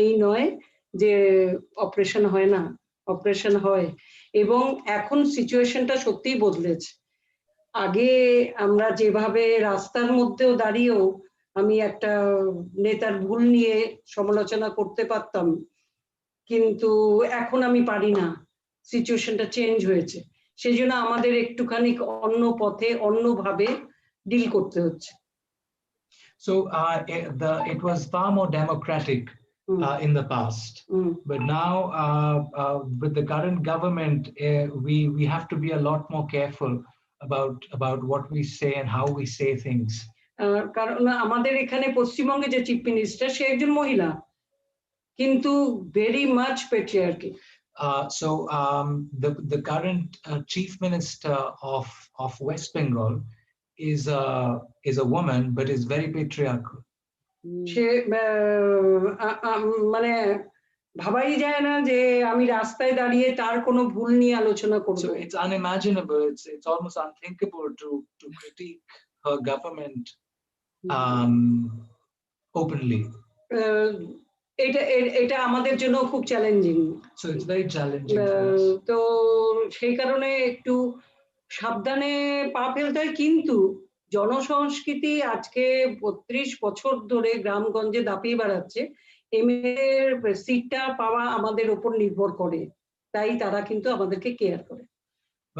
এই নয় যে অপারেশন হয় না, অপারেশন হয়। এবং এখন সিচুয়েশনটা সত্যিই বদলেছে। আগে আমরা যেভাবে রাস্তার মধ্যেও দাঁড়িয়েও আমি একটা নেতার ভুল নিয়ে সমালোচনা করতে পারতাম, কিন্তু এখন আমি পারি না, সিচুয়েশনটা চেঞ্জ হয়েছে। সেই জন্য আমাদের একটুখানি অন্য পথে অন্যভাবে ডিল করতে হচ্ছে। So it was far more democratic in the past, but now with the current government we have to be a lot more careful about what we say and how we say things. কারণ আমাদের এখানে পশ্চিমবঙ্গে যে chief minister সে একজন মহিলা, কিন্তু very much patriarchy. So the current chief minister of West Bengal is a woman, but is very patriarchal. সে মানে ভাবাই যায় না যে আমি রাস্তায় দাঁড়িয়ে তার কোনো ভুল নিয়ে আলোচনা করব। So it's unimaginable, it's almost unthinkable to critique her government openly. এটা আমাদের জন্য খুব challenging. So it's very challenging. তো সেই কারণে একটু সাবধানে পা ফেলতে হয়, কিন্তু জনসংস্কৃতি আজকে 32 বছর ধরে গ্রামগঞ্জে দাপিয়ে বেড়াচ্ছে, এমএর সিটটা পাওয়া আমাদের উপর নির্ভর করে, তাই তারা কিন্তু আমাদেরকে কেয়ার করে।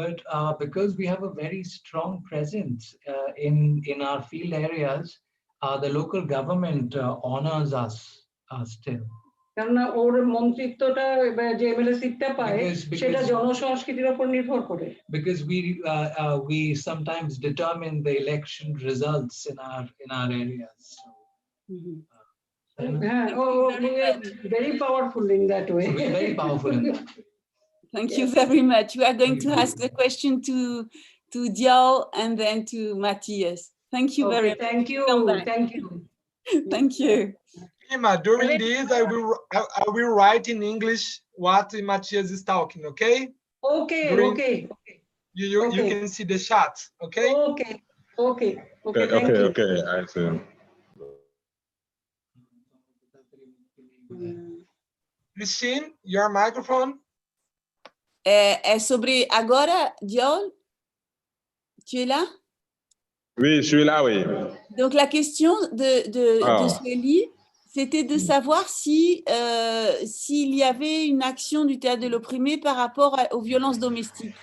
But because we have a very strong presence in our field areas, the local government honors us still. কারণ ওর মন্ত্রিত্বটা যে এমএলএ সিটটা পায় সেটা জনসংস্কৃতির উপর নির্ভর করে। Because we sometimes determine the election results in our areas. Very powerful in that way. So we're very powerful in that way. Thank you very much. We are going to ask the question to Dial and then to Matthias. Thank you very much. Thank you. Thank you. Thank you. Ima, during this, I will write in English what Matthias is talking, okay? Okay, During, okay. You can see the chat, okay? Okay, okay, okay, thank you. Okay, I see. Christine, your microphone. É sobre... Agora, Diol, tu es là? Oui, je suis là, oui. Donc, la question de Célie, c'était de savoir si, s'il y avait une action du théâtre de l'opprimé par rapport aux violences domestiques.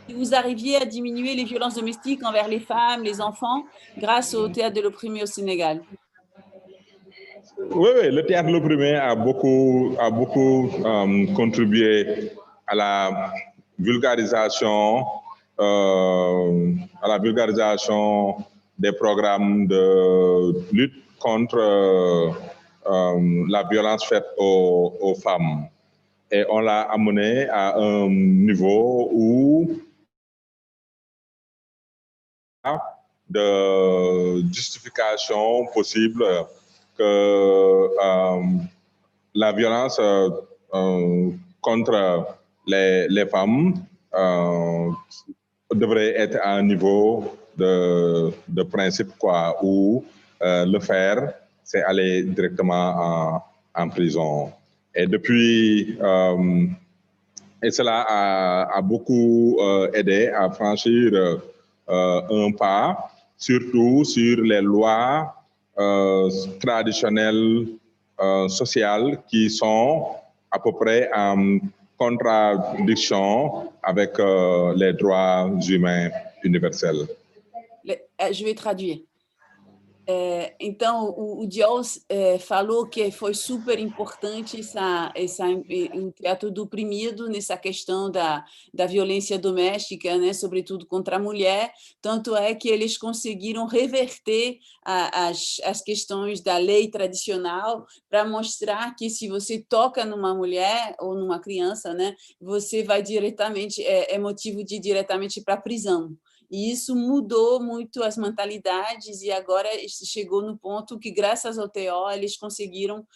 Si vous arriviez à diminuer les violences domestiques envers les femmes, les enfants, grâce au théâtre de l'opprimé au Sénégal. Oui, oui, le théâtre de l'opprimé a beaucoup contribué à la vulgarisation, des programmes de lutte contre la violence faite aux femmes. Et on l'a amené à un niveau où de justification possible que la violence contre les femmes devrait être à un niveau de principe, quoi, où le faire, c'est aller directement en prison. Et depuis, et cela a beaucoup aidé à franchir un pas, surtout sur les lois traditionnelles sociales qui sont à peu près en contradiction avec les droits humains universels. Je vais traduire. Então, o Diol falou que foi super importante o teatro do oprimido nessa questão da violência doméstica, né, sobretudo contra a mulher, tanto é que eles conseguiram reverter as questões da lei tradicional para mostrar que se você toca numa mulher ou numa criança, né, você vai diretamente, é motivo de ir diretamente para a prisão. E isso mudou muito as mentalidades e agora chegou no ponto que, graças ao TO, eles conseguiram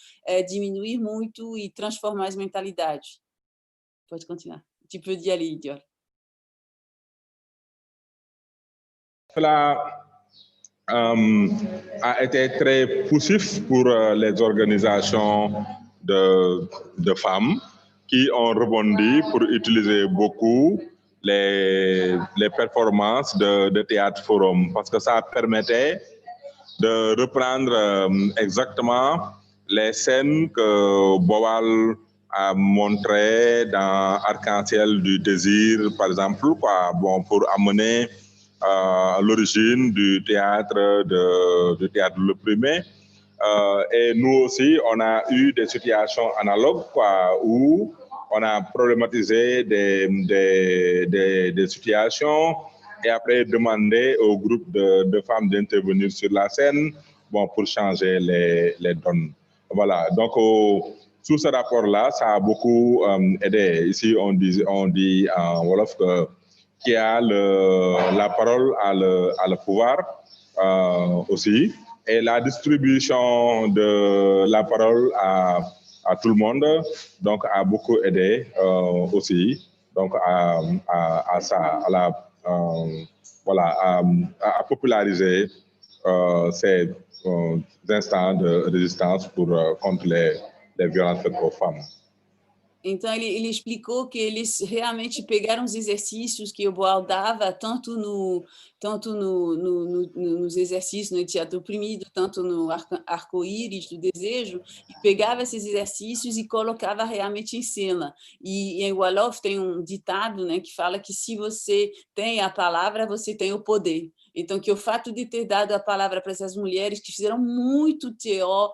diminuir muito e transformar as mentalidades. Pode continuar. Tu peux y aller, Dior. Cela a été très poussif pour les organisations de femmes qui ont rebondi pour utiliser beaucoup les performances de théâtre forum, parce que ça permettait de reprendre exactement les scènes que Boal a montrées dans Arc-en-Ciel du désir, par exemple, quoi, bon, pour amener l'origine du théâtre de l'opprimé. Et nous aussi, on a eu des situations analogues, quoi, où on a problématisé des situations et après demandé au groupe de femmes d'intervenir sur la scène, bon, pour changer les donnes. Voilà, donc sous ce rapport-là, ça a beaucoup aidé. Ici, on dit en Wolof que qui a la parole a le pouvoir aussi. Et la distribution de la parole à tout le monde, donc, a beaucoup aidé aussi, donc, à ça, à populariser ces instants de résistance contre les violences faites aux femmes. Então, ele explicou que eles realmente pegaram os exercícios que o Boal dava, tanto nos exercícios no teatro oprimido, tanto no arco-íris do desejo, e pegava esses exercícios e colocava realmente em cena. E em Wolof tem um ditado, né, que fala que se você tem a palavra, você tem o poder. Então, que o fato de ter dado a palavra para essas mulheres que fizeram muito TO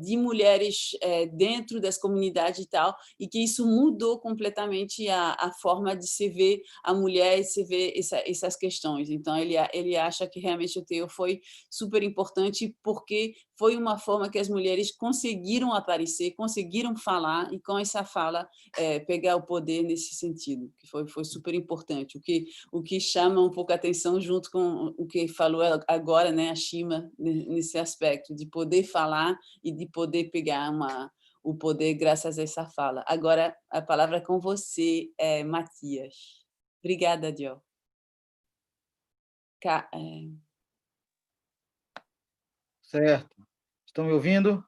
de mulheres dentro das comunidades e tal, e que isso mudou completamente a forma de se ver a mulher e se ver essas questões. Então, ele acha que realmente o TO foi super importante porque foi uma forma que as mulheres conseguiram aparecer, conseguiram falar e com essa fala pegar o poder nesse sentido, que foi super importante, o que chama um pouco a atenção junto com o que falou agora, né, a Shima, nesse aspecto de poder falar e de poder pegar o poder graças a essa fala. Agora, a palavra é com você, Matias. Obrigada, Jo. Certo. Estão me ouvindo?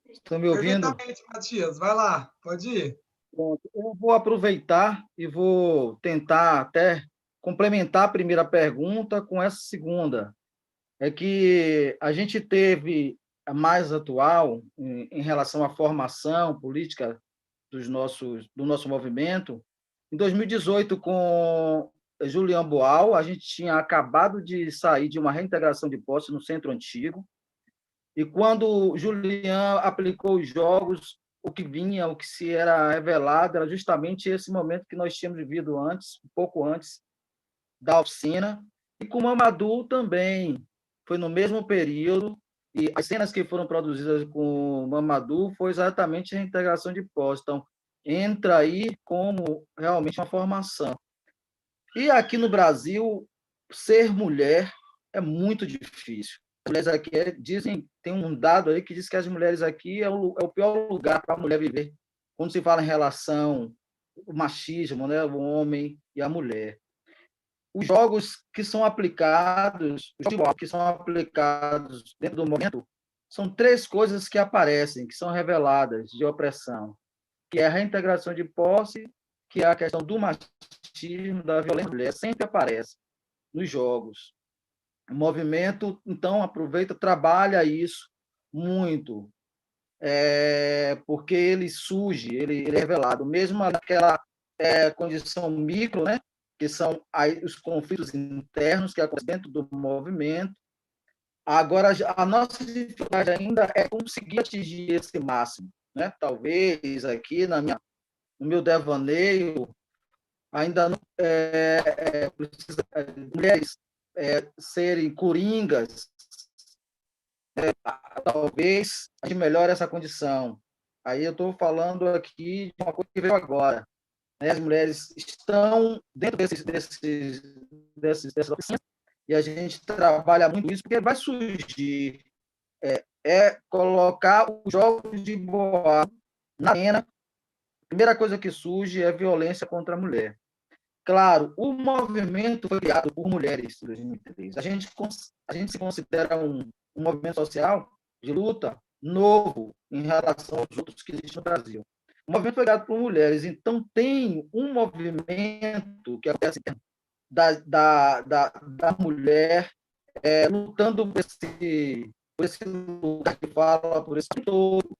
Estão me ouvindo? Perfeitamente, Matias. Vai lá, pode ir. Pronto. Eu vou aproveitar e vou tentar até complementar a primeira pergunta com essa segunda. É que a gente teve a mais atual em relação à formação política do nosso movimento. Em 2018, com Julian Boal, a gente tinha acabado de sair de uma reintegração de posse no Centro Antigo, e quando Julian aplicou os jogos, o que se era revelado era justamente esse momento que nós tínhamos vivido antes, um pouco antes da oficina, e com Mamadou também, foi no mesmo período, e as cenas que foram produzidas com Mamadou foi exatamente a reintegração de posse. Então, entra aí como realmente uma formação. E aqui no Brasil, ser mulher é muito difícil. As mulheres aqui dizem, tem um dado aí que diz que as mulheres aqui é o pior lugar para a mulher viver, quando se fala em relação ao machismo, né, o homem e a mulher. Os jogos que são aplicados, dentro do momento, são três coisas que aparecem, que são reveladas de opressão, que é a reintegração de posse, que é a questão do machismo, da violência da mulher, sempre aparece nos jogos. O movimento, então, aproveita, trabalha isso muito, porque ele surge, ele é revelado, mesmo naquela condição micro, né, que são os conflitos internos que acontecem dentro do movimento. Agora, a nossa dificuldade ainda é conseguir atingir esse máximo, né? Talvez aqui no meu devaneio ainda não precisa mulheres serem coringas, talvez a gente melhore essa condição. Aí eu estou falando aqui de uma coisa que veio agora. Né? As mulheres estão dentro dessas oficinas e a gente trabalha muito isso, porque vai surgir colocar os jogos de boa na arena. A primeira coisa que surge é violência contra a mulher. Claro, o movimento foi criado por mulheres em 2003. A gente se considera um movimento social de luta novo em relação aos outros que existem no Brasil. O movimento foi criado por mulheres, então tem um movimento que acontece da mulher lutando por esse lugar que fala, por esse todo.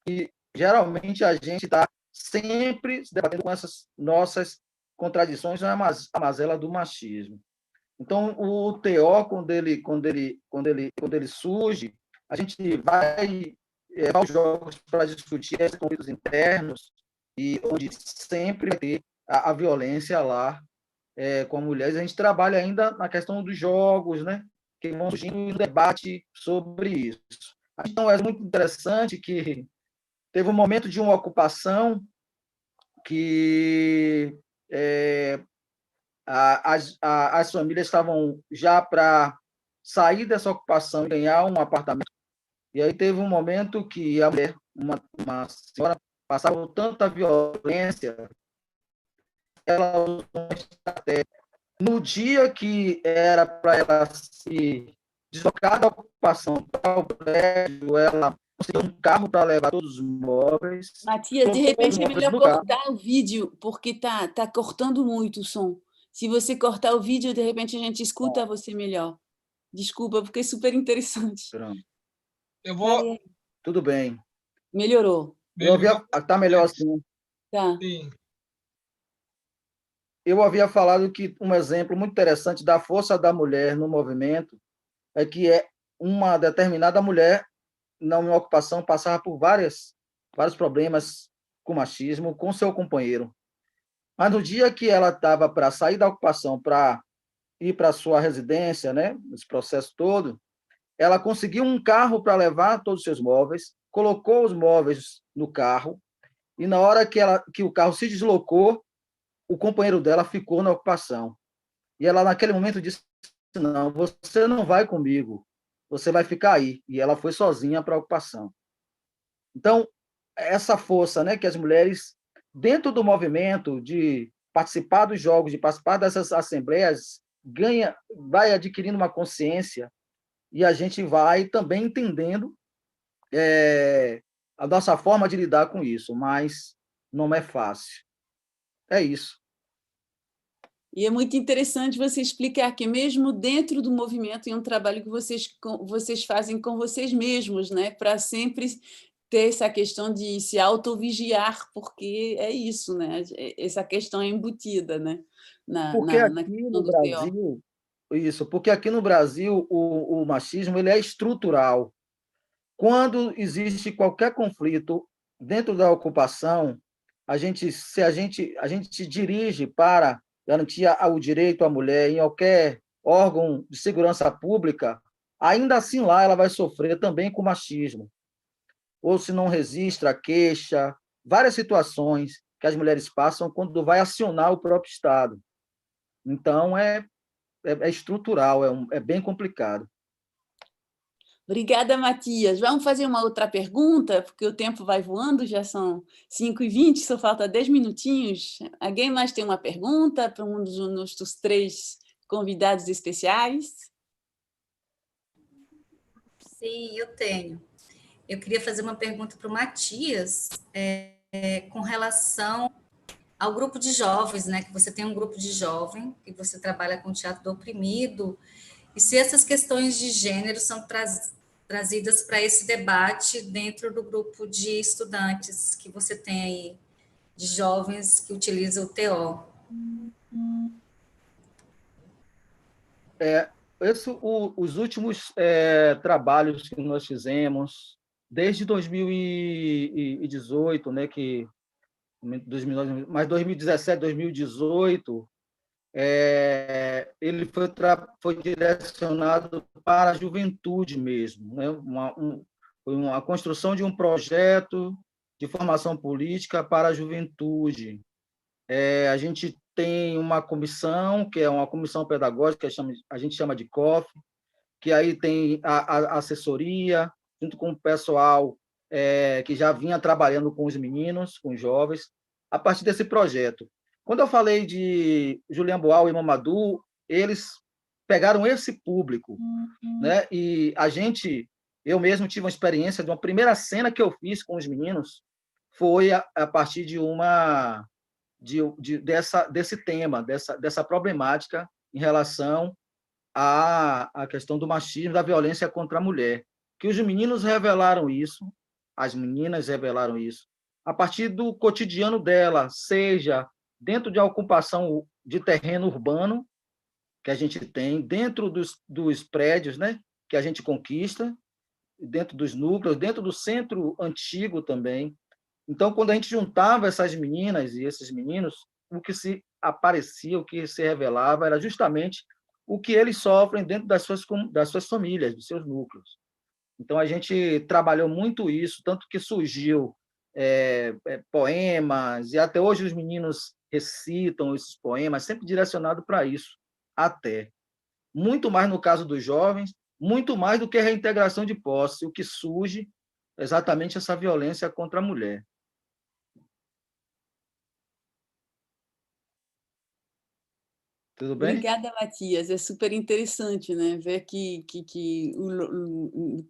E geralmente a gente está sempre se debatendo com essas nossas contradições na mazela do machismo. Então, o TO, quando ele surge, a gente vai aos jogos para discutir esses conflitos internos, e onde sempre vai ter a violência lá com mulheres. A gente trabalha ainda na questão dos jogos, né, que vão surgindo no debate sobre isso. Então, é muito interessante que teve um momento de uma ocupação que as famílias estavam já para sair dessa ocupação e ganhar um apartamento. E aí teve um momento que a mulher, uma senhora, passava tanta violência, ela usou uma estratégia. No dia que era para ela se deslocar da ocupação para o prédio, ela conseguiu um carro para levar todos os móveis. Matias, de repente é melhor cortar o vídeo, porque tá cortando muito o som. Se você cortar o vídeo, de repente a gente escuta você melhor. Desculpa, porque é super interessante. Pronto. Eu vou... Tudo bem. Melhorou. Está melhor assim. Tá. Sim. Eu havia falado que um exemplo muito interessante da força da mulher no movimento é que uma determinada mulher, na minha ocupação, passava por vários problemas com machismo, com seu companheiro. Mas no dia que ela estava para sair da ocupação, para ir para a sua residência, né, esse processo todo, ela conseguiu um carro para levar todos os seus móveis, colocou os móveis no carro, e na hora que o carro se deslocou, o companheiro dela ficou na ocupação. E ela, naquele momento, disse, não, você não vai comigo, você vai ficar aí. E ela foi sozinha para a ocupação. Então, essa força, né, que as mulheres, dentro do movimento de participar dos jogos, de participar dessas assembleias, vai adquirindo uma consciência e a gente vai também entendendo a nossa forma de lidar com isso, mas não é fácil. É isso. E é muito interessante você explicar que mesmo dentro do movimento é um trabalho que vocês fazem com vocês mesmos, né? Para sempre ter essa questão de se autovigiar, porque é isso, né? Essa questão é embutida, né? Porque Na aqui questão no do teó. Brasil, porque aqui no Brasil o machismo ele é estrutural. Quando existe qualquer conflito dentro da ocupação, a gente se dirige para garantir o direito à mulher em qualquer órgão de segurança pública, ainda assim lá ela vai sofrer também com machismo. Ou se não registra queixa, várias situações que as mulheres passam quando vai acionar o próprio Estado. Então, é estrutural, é bem complicado. Obrigada, Matias. Vamos fazer uma outra pergunta, porque o tempo vai voando, já são 5h20, só falta 10 minutinhos. Alguém mais tem uma pergunta para um dos nossos 3 convidados especiais? Sim, eu tenho. Eu queria fazer uma pergunta para o Matias, com relação ao grupo de jovens, né? Que você tem um grupo de jovem, que você trabalha com teatro do oprimido, e se essas questões de gênero são trazidas para esse debate dentro do grupo de estudantes que você tem aí, de jovens que utilizam o TO. Os últimos trabalhos que nós fizemos, desde 2018, né, mas 2017, 2018, ele foi direcionado para a juventude mesmo, né? Foi uma construção de um projeto de formação política para a juventude. A gente tem uma comissão, que é uma comissão pedagógica, a gente chama de COF, que aí tem a assessoria, junto com o pessoal que já vinha trabalhando com os meninos, com os jovens, a partir desse projeto. Quando eu falei de Julian Boal e Mamadou, eles pegaram esse público, né? E eu mesmo tive uma experiência de uma primeira cena que eu fiz com os meninos, foi a partir de desse tema, dessa problemática em relação à questão do machismo, da violência contra a mulher, que os meninos revelaram isso, as meninas revelaram isso, a partir do cotidiano dela, seja dentro de uma ocupação de terreno urbano, que a gente tem, dentro dos prédios, né, que a gente conquista, dentro dos núcleos, dentro do centro antigo também. Então, quando a gente juntava essas meninas e esses meninos, o que se aparecia, o que se revelava, era justamente o que eles sofrem dentro das suas famílias, dos seus núcleos. Então, a gente trabalhou muito isso, tanto que surgiu poemas, e até hoje os meninos recitam esses poemas, sempre direcionado para isso, até. Muito mais no caso dos jovens, muito mais do que a reintegração de posse, o que surge é exatamente essa violência contra a mulher. Tudo bem? Obrigada, Matias. É super interessante, né? Ver que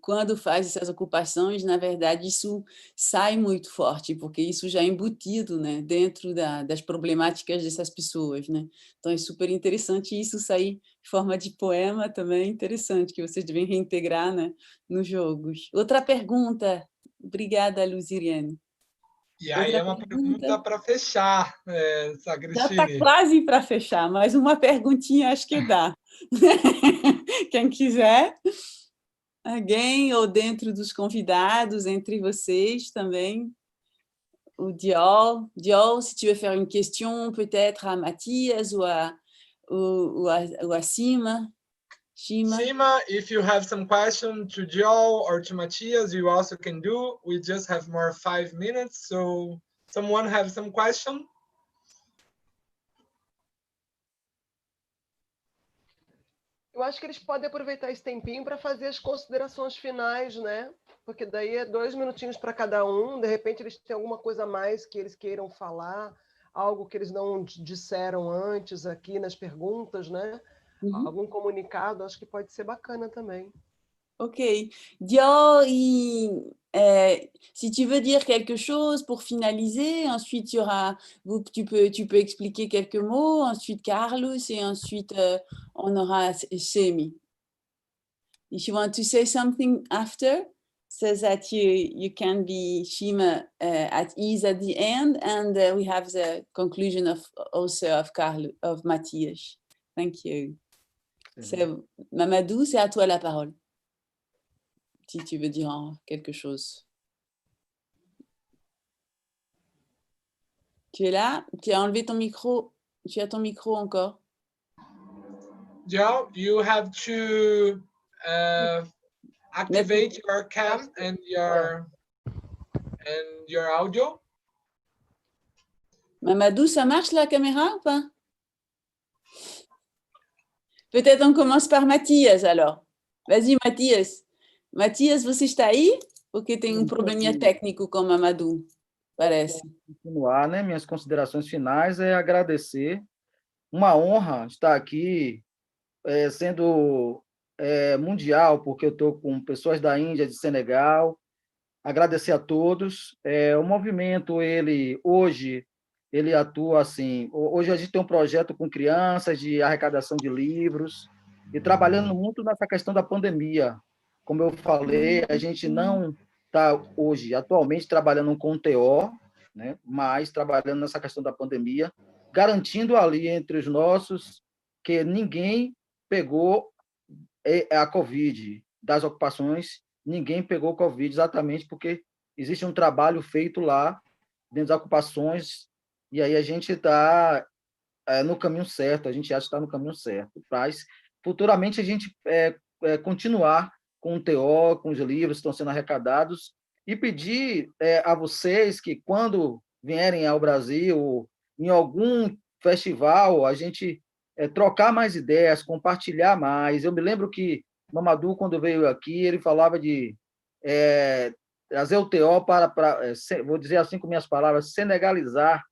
quando faz essas ocupações, na verdade, isso sai muito forte, porque isso já é embutido, né? Dentro das problemáticas dessas pessoas, né? Então, é super interessante isso sair de forma de poema também, é interessante, que vocês devem reintegrar, né? Nos jogos. Outra pergunta. Obrigada, Luziriane. E aí é uma pergunta para fechar, Sagristini. Já está quase para fechar, mas uma perguntinha acho que dá. Quem quiser, alguém ou dentro dos convidados, entre vocês também, o Diol, se tu veux faire une question peut-être à Mathias ou à Sima. Sima, if you have some question to Joel or to Matthias, you also can do. We just have more 5 minutes, so someone have some question? Eu acho que eles podem aproveitar esse tempinho para fazer as considerações finais, né? Porque daí é 2 minutinhos para cada um, de repente eles têm alguma coisa a mais que eles queiram falar, algo que eles não disseram antes aqui nas perguntas, né? Algum comunicado, acho que pode ser bacana também. Ok. Dior, si tu veux dire quelque chose pour finaliser, ensuite tu peux expliquer quelques mots, ensuite Carlos, et ensuite on aura Semi. If you want to say something after, so that you can be, Shima, at ease at the end, and we have the conclusion of Carlos, of Matthias. Thank you. Mamadou, c'est à toi la parole. Si tu veux dire quelque chose. Tu es là? Tu as enlevé ton micro? Tu as ton micro encore? Joe, you have to activate your cam and your audio. Mamadou, ça marche la caméra ou pas? Peut-être on commence par Mathias alors. Vas-y, Mathias. Mathias, você está aí? Porque tem probleminha técnico com Mamadou, parece. Continuar, né? Minhas considerações finais é agradecer. Uma honra estar aqui, sendo mundial, porque eu estou com pessoas da Índia, de Senegal. Agradecer a todos. O movimento, hoje, ele atua assim. Hoje a gente tem um projeto com crianças de arrecadação de livros e trabalhando muito nessa questão da pandemia. Como eu falei, a gente não está hoje, atualmente, trabalhando com TO, né? Mas trabalhando nessa questão da pandemia, garantindo ali entre os nossos que ninguém pegou a Covid, das ocupações, ninguém pegou Covid, exatamente porque existe um trabalho feito lá, dentro das ocupações, e aí a gente está no caminho certo, a gente acha que está no caminho certo. Mas, futuramente, a gente continuar com o TO, com os livros que estão sendo arrecadados, e pedir a vocês que, quando vierem ao Brasil, em algum festival, a gente trocar mais ideias, compartilhar mais. Eu me lembro que Mamadou, quando veio aqui, ele falava de trazer o TO vou dizer assim com minhas palavras, senegalizar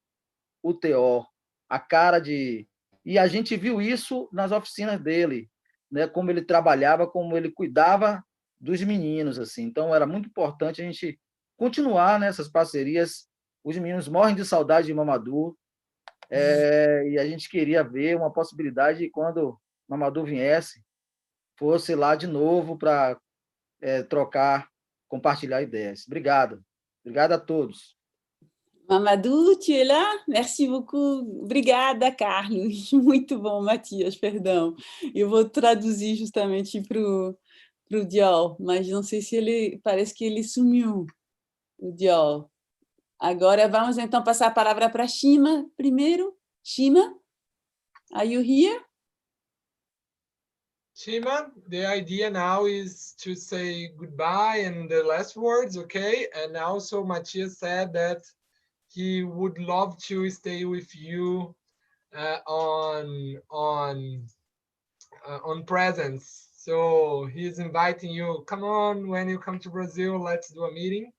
o TO, a cara de... E a gente viu isso nas oficinas dele, né? Como ele trabalhava, como ele cuidava dos meninos, assim. Então, era muito importante a gente continuar nessas parcerias. Os meninos morrem de saudade de Mamadou, e a gente queria ver uma possibilidade de, quando Mamadou viesse, fosse lá de novo para trocar, compartilhar ideias. Obrigado. Obrigado a todos. Mamadou, tu es là? Merci beaucoup. Obrigada, Carlos. Muito bom, Matias, perdão. Eu vou traduzir justamente para o Diol, mas não sei se ele... Parece que ele sumiu, o Diol. Agora vamos então passar a palavra para Shima primeiro. Shima, are you here? Shima, the idea now is to say goodbye and the last words, okay? And also Matthias said that he would love to stay with you on presence. So he's inviting you, come on, when you come to Brazil, let's do a meeting.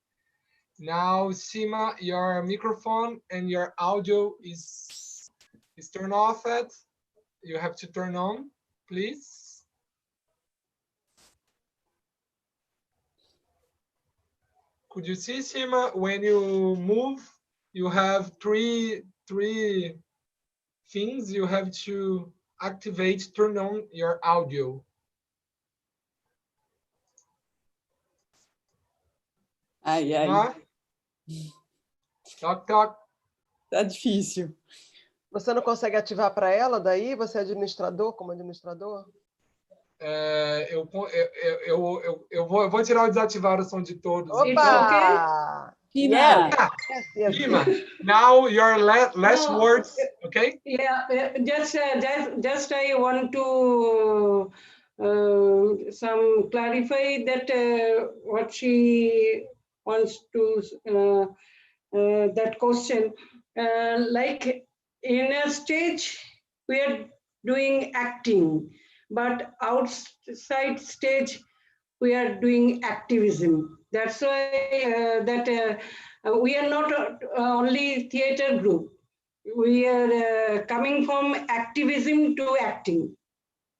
Now, Shima, your microphone and your audio is turned off. You have to turn on, please. Could you see, Shima, when you move, you have three things you have to activate, turn on your audio. Ai, ai. Toc, toc. Tá difícil. Você não consegue ativar para ela daí? Você é administrador, como administrador? Eu vou tirar o desativar o som de todos. Opa! Shima. Yes. Shima, now your last words, okay? Yeah, just I want to some clarify that what she wants to that question. Like in a stage, we are doing acting, but outside stage, we are doing activism. That's why we are not only theater group. We are coming from activism to acting,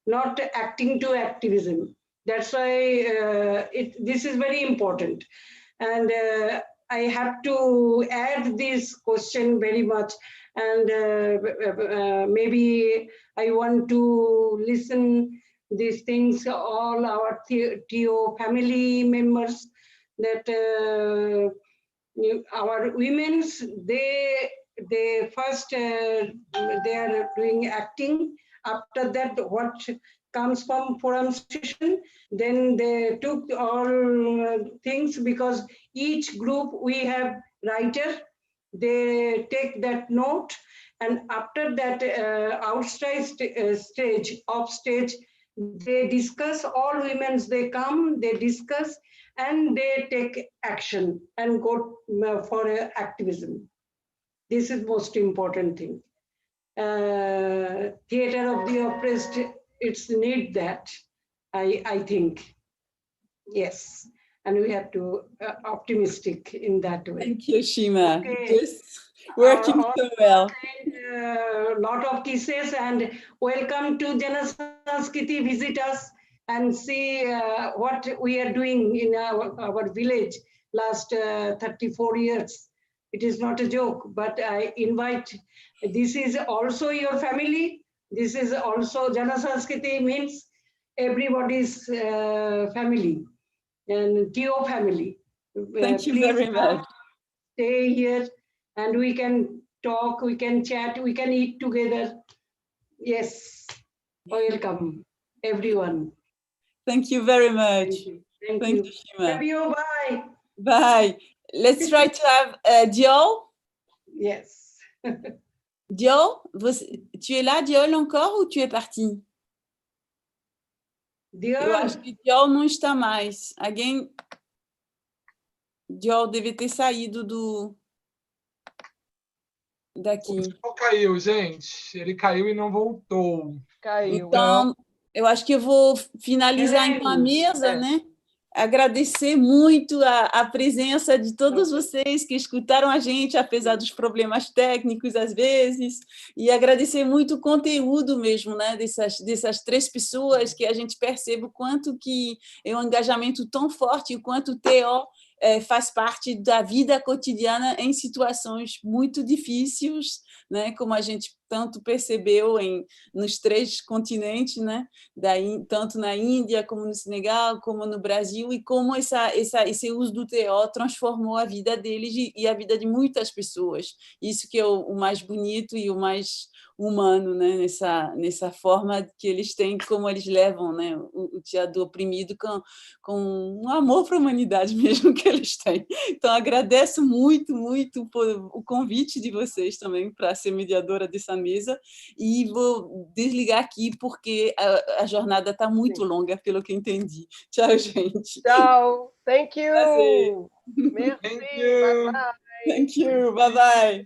not acting to activism. That's why this is very important. And I have to add this question very much. And maybe I want to listen these things, all our TO family members, that our women's, they first, they are doing acting. After that, what comes from forum session, then they took all things, because each group we have writer, they take that note, and after that outside stage, off stage, they discuss, all women's, they come, they discuss, and they take action and go for activism. This is most important thing. Theater of the oppressed, it's need that, I think. Yes, and we have to optimistic in that way. Thank you, Shima. Okay. Just working so well. Lot of kisses, and welcome to Jana Sanskriti. Visit us and see what we are doing in our village last 34 years. It is not a joke, but I invite, this is also your family. This is also Jana Sanskriti, means everybody's family and TO family. Thank you very much. Stay here and we can talk, we can chat, we can eat together. Yes, welcome everyone. Thank you very much. Thank you. Shima. Love you, bye. Bye. Let's try to have Diol. Yes. Diol, tu es là, Diol, encore, ou tu es parti? Diol. Eu acho que Diol não está mais. Alguém... Diol deve ter saído daqui. O Diol caiu, gente. Ele caiu e não voltou. Caiu. Então, eu acho que eu vou finalizar então a mesa, né? Agradecer muito a presença de todos vocês que escutaram a gente, apesar dos problemas técnicos, às vezes, e agradecer muito o conteúdo mesmo, né? Dessas três pessoas, que a gente percebe o quanto que é um engajamento tão forte, o quanto o TO faz parte da vida cotidiana em situações muito difíceis, né? Como a gente tanto percebeu nos três continentes, né? Tanto na Índia, como no Senegal, como no Brasil, e como esse uso do TO transformou a vida deles e a vida de muitas pessoas. Isso que é o mais bonito e o mais humano, né? Nessa forma que eles têm, como eles levam, né? o teatro oprimido com um amor para a humanidade mesmo que eles têm. Então, agradeço muito, muito por o convite de vocês também para ser mediadora dessa mesa, e vou desligar aqui porque a jornada está muito longa, pelo que entendi. Tchau, gente. Tchau. Thank you. Prazer. Merci. Thank you. Bye-bye. Thank you. Bye-bye.